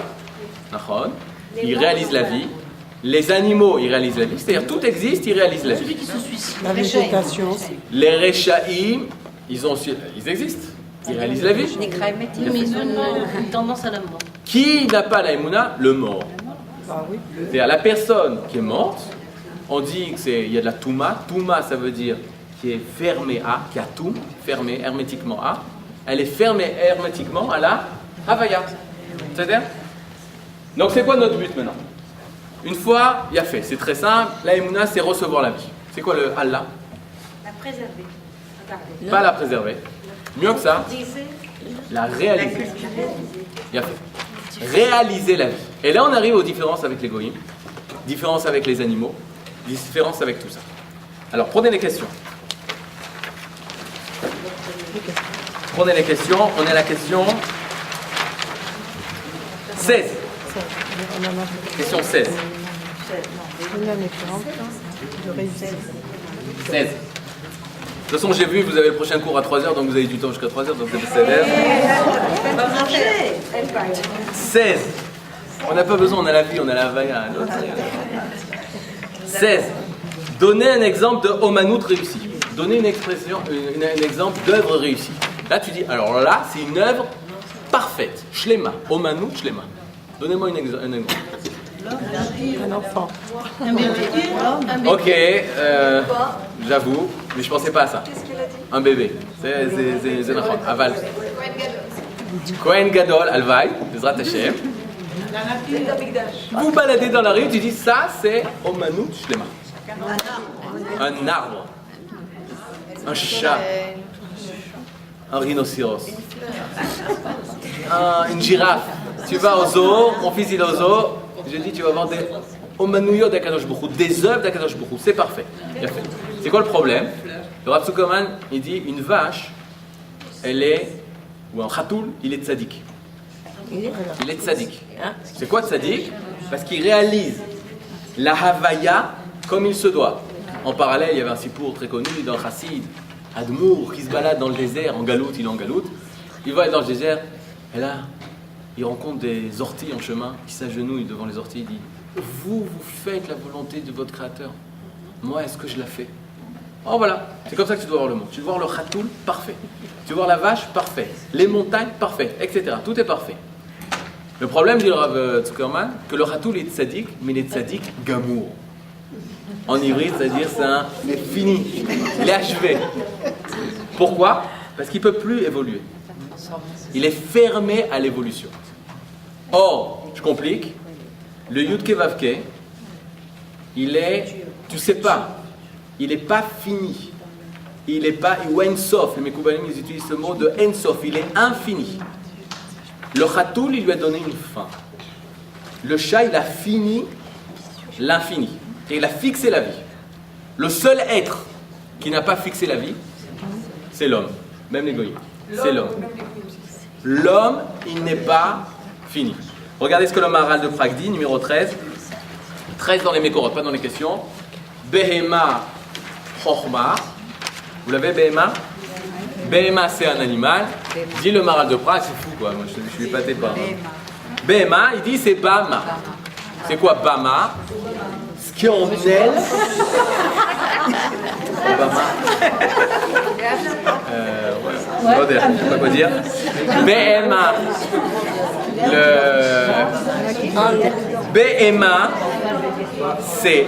Ils réalisent la vie. Les animaux, ils réalisent la vie. C'est-à-dire, tout existe, ils réalisent la vie. Celui qui se suicide. La végétation. Les Rechaïm, ils existent. Ils réalisent la vie. Les crèmes Oui, mais ils ont une tendance à la mort. Qui n'a pas la Emouna? Le mort. Ah oui. C'est-à-dire, la personne qui est morte, on dit qu'il y a de la Touma. Touma, ça veut dire qui est fermée à, qui a Toum, fermée hermétiquement à. Elle est fermée hermétiquement à la Havaya. C'est-à-dire? Donc, c'est quoi notre but maintenant? Une fois, il y a fait. C'est très simple. La Emouna, c'est recevoir la vie. C'est quoi le Allah? La préserver. Regardez. Pas la préserver. Mieux que ça, Disez, la réaliser. Bien fait. Réaliser la vie. Et là, on arrive aux différences avec les goïms, différences avec les animaux, différences avec tout ça. Alors, prenez les questions. Prenez les questions. On est à la question 16. Question 16. Donne un exemple de réussite. 16. De toute façon, j'ai vu, vous avez le prochain cours à 3h, donc vous avez du temps jusqu'à 3h, donc c'est 16h. elle va manger. Elle va. 16. On n'a pas besoin, on a la vie, on a la vaille. 16. Donnez un exemple de Omanout réussi. Donnez une expression, un exemple d'œuvre réussie. Là, tu dis, alors là, c'est une œuvre parfaite. Shlema. Omanout, Shlema. Donnez-moi un exemple. Un enfant. Un bébé. Un bébé. Ok, j'avoue, mais je pensais pas à ça. Qu'est-ce qu'elle a dit? Un bébé. C'est נכון. Aval. Kohen Gadol, Alvaï, Bezrat Hashem. Vous baladez dans la rue, tu dis ça c'est Omanout Shlema. Un arbre. Un chat. Un rhinocéros. Une girafe. Tu vas au zoo, mon fils il est au zoo, je dis tu vas voir des Omanouyo d'Akadosh Baruch Hu, des œuvres d'Akadosh Baruch Hu, c'est parfait. Bien fait. C'est quoi le problème? Le Rav Zuckerman, il dit une vache, elle est, ou un khatoul, il est tzaddik. Il est tzaddik. C'est quoi tzaddik? Parce qu'il réalise la Havaya comme il se doit. En parallèle, il y avait un sipour très connu dans Chassid, Admour, qui se balade dans le désert, en galoute, il est en galoute. Il va dans le désert, et là, il rencontre des orties en chemin, il s'agenouille devant les orties, il dit « Vous faites la volonté de votre Créateur. Moi, est-ce que je la fais ?» Oh voilà, c'est comme ça que tu dois voir le monde. Tu dois voir le khatoul, parfait. Tu dois voir la vache, parfait. Les montagnes, parfait, etc. Tout est parfait. Le problème, dit le Rav Zuckerman, que le khatoul est tzaddik, mais il est tzaddik gamour. En hybride, c'est-à-dire c'est fini, il est achevé. Pourquoi? Parce qu'il ne peut plus évoluer. Il est fermé à l'évolution. Or, je complique, le Yudke Vavke, il est, tu sais pas, il n'est pas fini. Il n'est pas, ou Ensof, les Mekoubalim, ils utilisent ce mot de Ensof, il est infini. Le Khatoul, il lui a donné une fin. Le chat, il a fini l'infini. Et il a fixé la vie. Le seul être qui n'a pas fixé la vie, c'est l'homme. Même les goïs. C'est l'homme. L'homme, il n'est pas fini. Regardez ce que le Maharal de Prague dit, numéro 13. 13 dans les Mékorot, pas dans les questions. Behema Chochma. Vous l'avez, Behema? Behema, c'est un animal. Dit le Maharal de Prague, c'est fou quoi. Moi, je suis épaté par. Behema, il dit c'est Bama. C'est quoi Bama? Ce qui est en elle. Obama. Ouais. Je sais pas quoi dire. BMA. BMA, c'est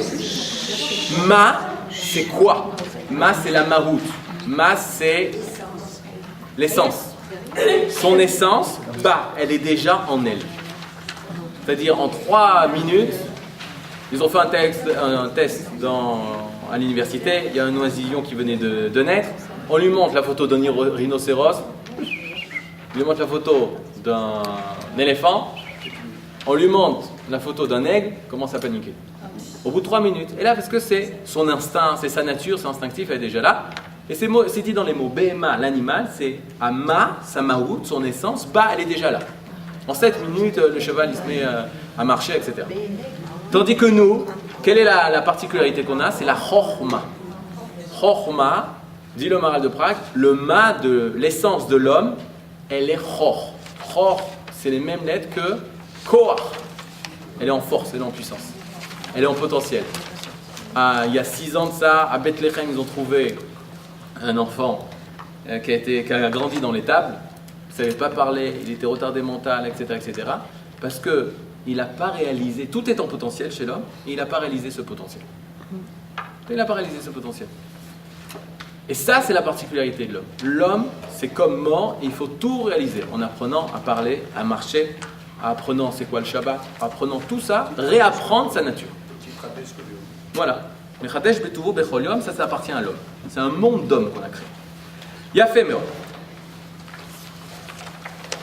Ma, c'est quoi? Ma, c'est la maroute. Ma, c'est l'essence. Son essence, Ba, elle est déjà en elle. C'est-à-dire en 3 minutes, ils ont fait un test à l'université, il y a un oisillon qui venait de naître, on lui montre la photo d'un rhinocéros, on lui montre la photo d'un éléphant, on lui montre la photo d'un aigle, commence à paniquer. Au bout de 3 minutes. Et là, parce que c'est son instinct, c'est sa nature, c'est instinctif, elle est déjà là, Et c'est dit dans les mots Behema, l'animal, c'est Ama, sa maout, son essence, Ba, elle est déjà là. En 7 minutes, le cheval il se met à marcher, etc. Tandis que nous, quelle est la particularité qu'on a? C'est la Chochma. Chochma, dit le Maharal de Prague, le Ma de l'essence de l'homme, elle est Chor. Chor, c'est les mêmes lettres que Koach. Elle est en force, elle est en puissance. Elle est en potentiel. Il y a 6 ans de ça, à Bethléem, ils ont trouvé un enfant qui a grandi dans l'étable, il ne savait pas parler, il était retardé mental, etc., etc. Parce qu'il n'a pas réalisé, tout est en potentiel chez l'homme, et il n'a pas réalisé ce potentiel. Il n'a pas réalisé ce potentiel. Et ça, c'est la particularité de l'homme. L'homme, c'est comme mort, et il faut tout réaliser en apprenant à parler, à marcher, en apprenant c'est quoi le Shabbat, en apprenant tout ça, réapprendre sa nature. Voilà. Mechadesh betuvo bechol yom, ça appartient à l'homme. C'est un monde d'hommes qu'on a créé. Yafé meod.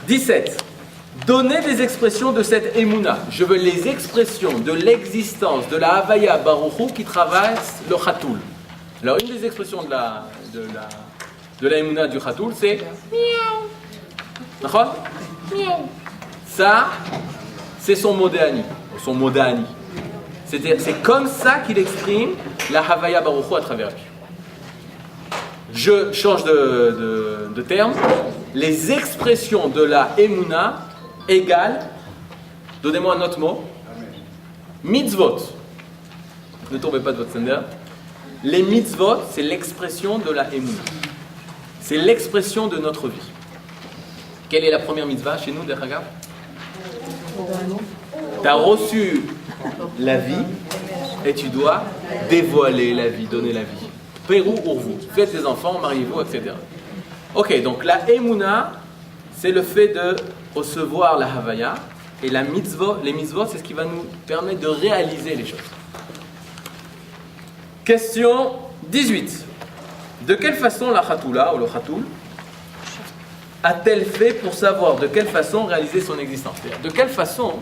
17. Donner des expressions de cette émouna. Je veux les expressions de l'existence de la Havaya Baruchou qui traverse le Khatoul. Alors, une des expressions de la émouna du Khatoul, c'est miaou. D'accord? Miaou. Ça, c'est son modéani. Son modéani. C'est comme ça qu'il exprime la Havaya Baruchou à travers lui. Je change de terme. Les expressions de la Emouna égale, donnez-moi un autre mot, mitzvot. Ne tombez pas de votre sender. Les mitzvot, c'est l'expression de la Emouna. C'est l'expression de notre vie. Quelle est la première mitzvah chez nous, Deragav? Tu as reçu la vie et tu dois dévoiler la vie, donner la vie. Pérou ou vous, faites des enfants, mariez-vous, etc. Ok, donc la Emouna, c'est le fait de recevoir la Havaya, et la mitzvot, les mitzvot, c'est ce qui va nous permettre de réaliser les choses. Question 18. De quelle façon la Khatoula ou le Khatoul a-t-elle fait pour savoir de quelle façon réaliser son existence? De quelle façon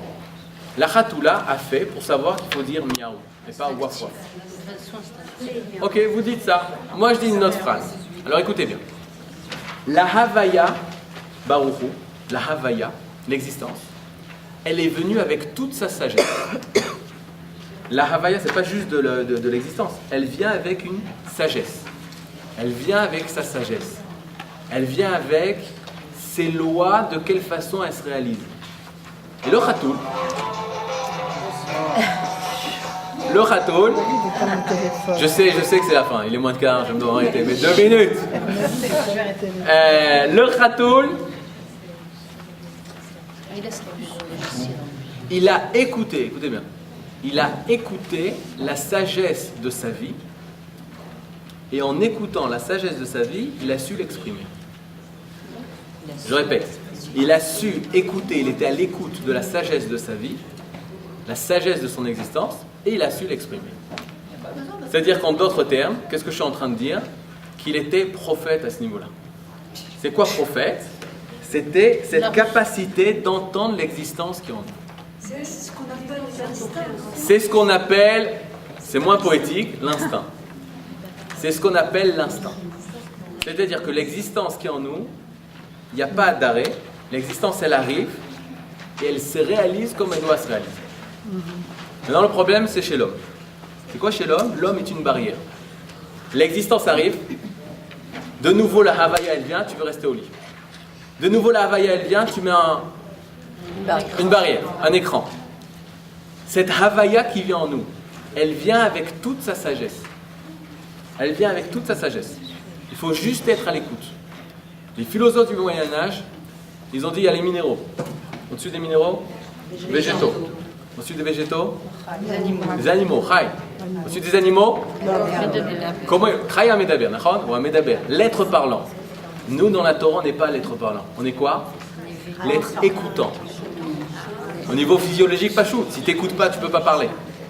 la Khatoula a fait pour savoir qu'il faut dire miaou et pas waf waf? Ok, vous dites ça. Moi je dis une autre phrase. Alors écoutez bien. La Havaya Baruchou, la Havaya, l'existence, elle est venue avec toute sa sagesse. La Havaya, c'est pas juste de l'existence. Elle vient avec une sagesse. Elle vient avec sa sagesse. Elle vient avec ses lois, de quelle façon elle se réalise. Et le Khatoul, je sais que c'est la fin, il est moins de quart, je me dois arrêter, mais 2 minutes. Le Khatoul, il a écouté, écoutez bien, il a écouté la sagesse de sa vie, et en écoutant la sagesse de sa vie, il a su l'exprimer. Je répète, il a su écouter, il était à l'écoute de la sagesse de sa vie, la sagesse de son existence, et il a su l'exprimer. C'est-à-dire qu'en d'autres termes, qu'est-ce que je suis en train de dire? Qu'il était prophète à ce niveau-là. C'est quoi prophète? C'était cette capacité d'entendre l'existence qui en nous. C'est ce qu'on appelle l'instinct. C'est ce qu'on appelle, c'est moins poétique, l'instinct. C'est ce qu'on appelle l'instinct. C'est-à-dire que l'existence qui est en nous, il n'y a pas d'arrêt. L'existence, elle arrive et elle se réalise comme elle doit se réaliser. Maintenant, le problème, c'est chez l'homme. C'est quoi chez l'homme? L'homme est une barrière. L'existence arrive. De nouveau, la Havaya, elle vient, tu veux rester au lit. De nouveau, la Havaya, elle vient, tu mets une barrière, un écran. Cette Havaya qui vient en nous, elle vient avec toute sa sagesse. Elle vient avec toute sa sagesse. Il faut juste être à l'écoute. Les philosophes du Moyen-Âge, ils ont dit il y a les minéraux. Au-dessus des minéraux, végétaux. Au-dessus des végétaux, des animaux. Chai. Au-dessus des animaux, comment Chai à Medaber, ou à Medaber, l'être parlant. Nous, dans la Torah, on n'est pas l'être parlant. On est quoi? L'être écoutant. Au niveau physiologique, pas chou. Si tu n'écoutes pas, tu ne peux pas parler.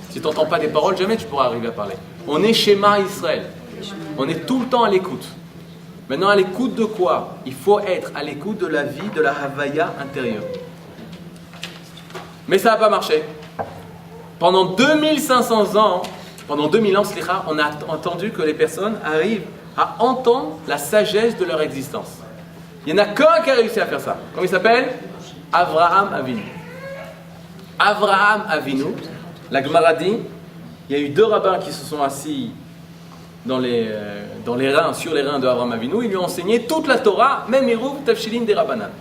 Si tu n'entends pas des paroles, jamais tu pourras arriver à parler. On est Shema Israël. On est tout le temps à l'écoute. Maintenant, à l'écoute de quoi? Il faut être à l'écoute de la vie, de la Havaya intérieure. Mais ça n'a pas marché. Pendant 2500 ans, pendant 2000 ans, on a entendu que les personnes arrivent à entendre la sagesse de leur existence. Il n'y en a qu'un qui a réussi à faire ça. Comment il s'appelle? Avraham Avinu. Avraham Avinu, la Gemara dit, il y a eu 2 rabbins qui se sont assis dans les reins, sur les reins de Avraham Avinu. Ils lui ont enseigné toute la Torah, même Irouv, Tafshilin, des Rabbanan.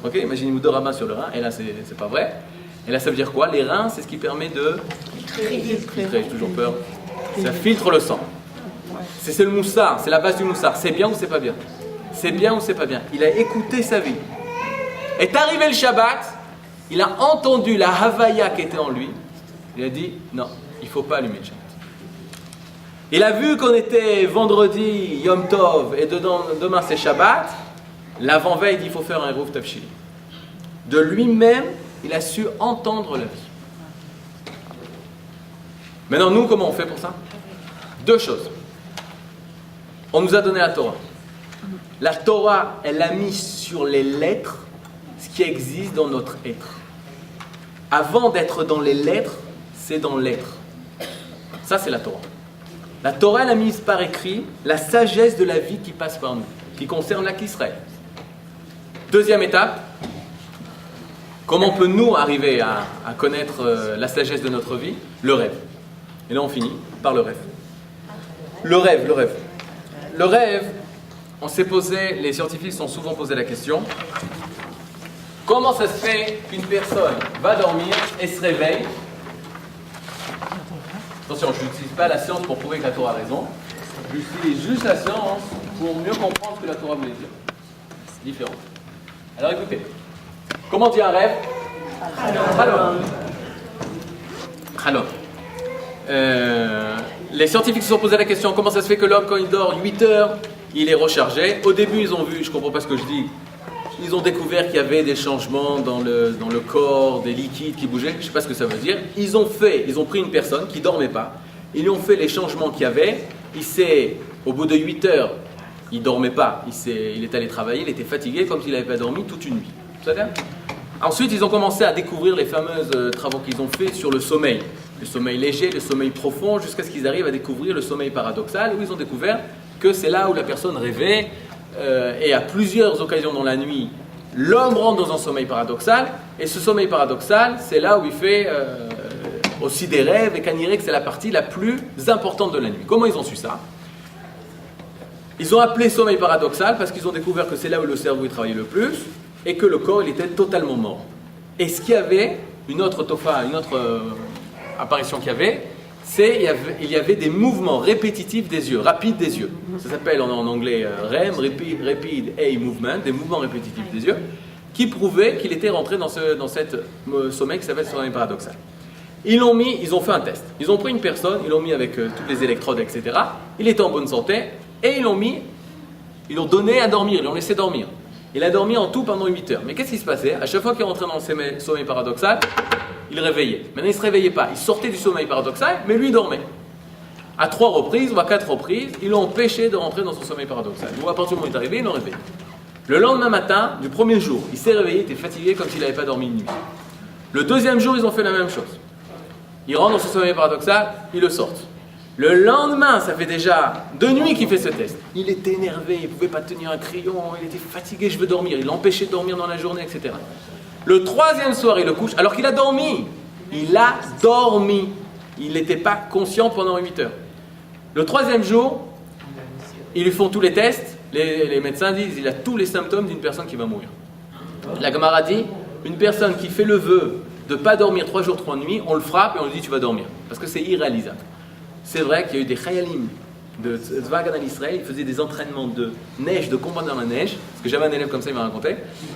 Ok, imaginez-vous 2 rabbins sur le rein, et là c'est pas vrai. Et là ça veut dire quoi? Les reins, c'est ce qui permet de filtrer, j'ai toujours peur. Ça filtre le sang. C'est le moussard, c'est la base du moussard. C'est bien ou c'est pas bien? C'est bien ou c'est pas bien? Il a écouté sa vie. Est arrivé le Shabbat, il a entendu la Havaya qui était en lui. Il a dit, non, il ne faut pas allumer le Shabbat. Il a vu qu'on était vendredi, Yom Tov, et demain c'est Shabbat. L'avant-veille, il dit, il faut faire un Eruv Tafshili. De lui-même, il a su entendre la vie. Maintenant, nous, comment on fait pour ça? 2 choses. On nous a donné la Torah. La Torah, elle a mis sur les lettres ce qui existe dans notre être. Avant d'être dans les lettres, c'est dans l'être. Ça, c'est la Torah. La Torah, elle a mis par écrit la sagesse de la vie qui passe par nous, qui concerne la qu'Israël. Deuxième étape, comment on peut nous arriver à connaître la sagesse de notre vie? Le rêve. Et là, on finit par le rêve. Le rêve, on s'est posé, les scientifiques se sont souvent posé la question, comment ça se fait qu'une personne va dormir et se réveille? Attention, je n'utilise pas la science pour prouver que la Torah a raison, j'utilise juste la science pour mieux comprendre ce que la Torah voulait dire. C'est différent. Alors écoutez, comment dit un rêve? Halom. Les scientifiques se sont posé la question, comment ça se fait que l'homme, quand il dort 8 heures, il est rechargé? Au début, ils ont vu, je ne comprends pas ce que je dis, ils ont découvert qu'il y avait des changements dans le corps, des liquides qui bougeaient, je ne sais pas ce que ça veut dire. Ils ont pris une personne qui ne dormait pas, ils lui ont fait les changements qu'il y avait, au bout de 8 heures, il ne dormait pas, il est allé travailler, il était fatigué comme s'il n'avait pas dormi toute une nuit. Vous savez? Ensuite, ils ont commencé à découvrir les fameux travaux qu'ils ont fait sur le sommeil. Le sommeil léger, le sommeil profond, jusqu'à ce qu'ils arrivent à découvrir le sommeil paradoxal, où ils ont découvert que c'est là où la personne rêvait, et à plusieurs occasions dans la nuit, l'homme rentre dans un sommeil paradoxal, et ce sommeil paradoxal, c'est là où il fait aussi des rêves, et qu'Aniré, que c'est la partie la plus importante de la nuit. Comment ils ont su ça? Ils ont appelé sommeil paradoxal parce qu'ils ont découvert que c'est là où le cerveau il travaillait le plus, et que le corps il était totalement mort. Et ce qu'il y avait, une autre apparition qu'il y avait, il y avait des mouvements répétitifs des yeux, rapides des yeux. Ça s'appelle en anglais REM, Rapid Eye Movement, des mouvements répétitifs des yeux, qui prouvaient qu'il était rentré dans cette sommeil qui s'appelle sommeil paradoxal. Ils ont fait un test. Ils ont pris une personne, ils l'ont mis avec toutes les électrodes, etc. Il était en bonne santé, et ils l'ont donné à dormir, ils l'ont laissé dormir. Il a dormi en tout pendant 8 heures. Mais qu'est-ce qui se passait? À chaque fois qu'il rentrait dans le sommeil paradoxal, il réveillait. Maintenant, il ne se réveillait pas. Il sortait du sommeil paradoxal, mais lui, il dormait. À 3 reprises ou à 4 reprises, ils l'ont empêché de rentrer dans son sommeil paradoxal. Donc, à partir du moment où il est arrivé, ils l'ont réveillé. Le lendemain matin, du premier jour, il s'est réveillé, il était fatigué comme s'il n'avait pas dormi une nuit. Le deuxième jour, ils ont fait la même chose. Il rentre dans son sommeil paradoxal, ils le sortent. Le lendemain, ça fait déjà 2 nuits qu'il fait ce test. Il était énervé, il ne pouvait pas tenir un crayon, il était fatigué, je veux dormir. Il l'empêchait de dormir dans la journée, etc. Le 3e soir, il le couche, alors qu'il a dormi. Il a dormi. Il n'était pas conscient pendant 8 heures. Le 3e jour, ils lui font tous les tests. Les médecins disent qu'il a tous les symptômes d'une personne qui va mourir. La Gemara dit, une personne qui fait le vœu de ne pas dormir 3 jours, 3 nuits, on le frappe et on lui dit tu vas dormir. Parce que c'est irréalisable. C'est vrai qu'il y a eu des chayalim de Tzva Haganah Israël, ils faisaient des entraînements de neige, de combat dans la neige, parce que j'avais un élève comme ça, il m'a raconté,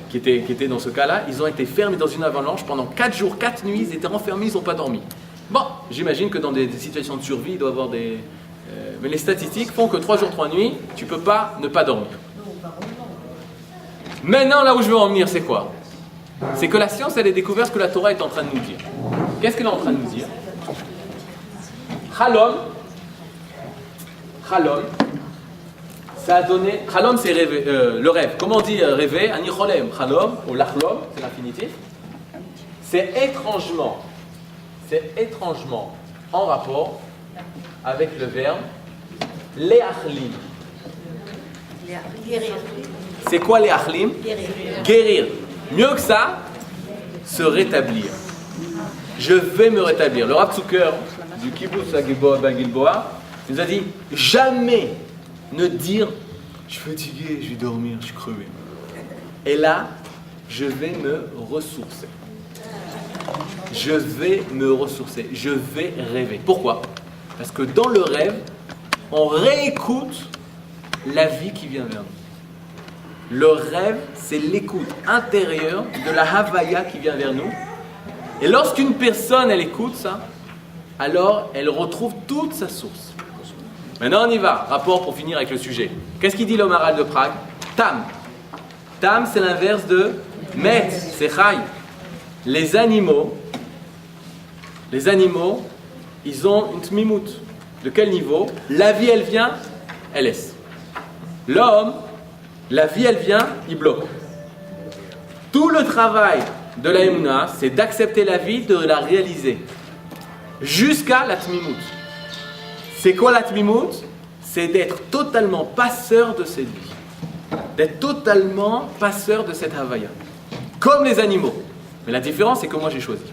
qui était dans ce cas-là, ils ont été fermés dans une avalanche pendant 4 jours, 4 nuits, ils étaient renfermés, ils n'ont pas dormi. Bon, j'imagine que dans des situations de survie, il doit y avoir des... mais les statistiques font que 3 jours, 3 nuits, tu ne peux pas ne pas dormir. Maintenant, là où je veux en venir, c'est quoi? C'est que la science, elle a découvert ce que la Torah est en train de nous dire. Qu'est-ce qu'elle est en train de nous dire? Chalom, ça a donné. Chalom, c'est rêver, le rêve. Comment on dit rêver? Ani cholem, chalom, ou lachlom, c'est l'infinitif. C'est étrangement en rapport avec le verbe leachlim. C'est quoi les achlim? Guérir. Mieux que ça, se rétablir. Je vais me rétablir. Le Rav Zucker du Kibbutz Ben Gilboa nous a dit jamais ne dire je suis fatigué, je vais dormir, je suis crevé. Et là, je vais me ressourcer. Je vais me ressourcer. Je vais rêver. Pourquoi? Parce que dans le rêve, on réécoute la vie qui vient vers nous. Le rêve, c'est l'écoute intérieure de la Havaya qui vient vers nous. Et lorsqu'une personne, elle écoute ça, alors elle retrouve toute sa source. Maintenant, on y va. Rapport pour finir avec le sujet. Qu'est-ce qu'il dit le Maharal de Prague? Tam. Tam, c'est l'inverse de Met, c'est Chai. Les animaux, ils ont une tmimout. De quel niveau? La vie, elle vient, elle laisse. L'homme, la vie, elle vient, il bloque. Tout le travail de la Emouna, c'est d'accepter la vie, de la réaliser. Jusqu'à la tmimout. C'est quoi la tmimout? C'est d'être totalement passeur de cette vie. D'être totalement passeur de cette Havaya. Comme les animaux. Mais la différence, c'est que moi, j'ai choisi.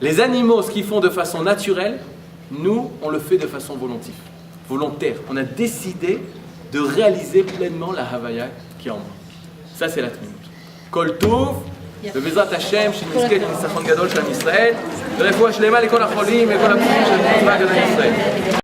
Les animaux, ce qu'ils font de façon naturelle, nous, on le fait de façon volontaire. On a décidé de réaliser pleinement la Havaya qui est en moi. Ça, c'est la tmimout. Kol Tov, ובעזרת השם, שנזכה לניצחון גדול של עם ישראל, ורפואה שלמה לכל החולים וכל הפצועים של צבא הגנה לישראל.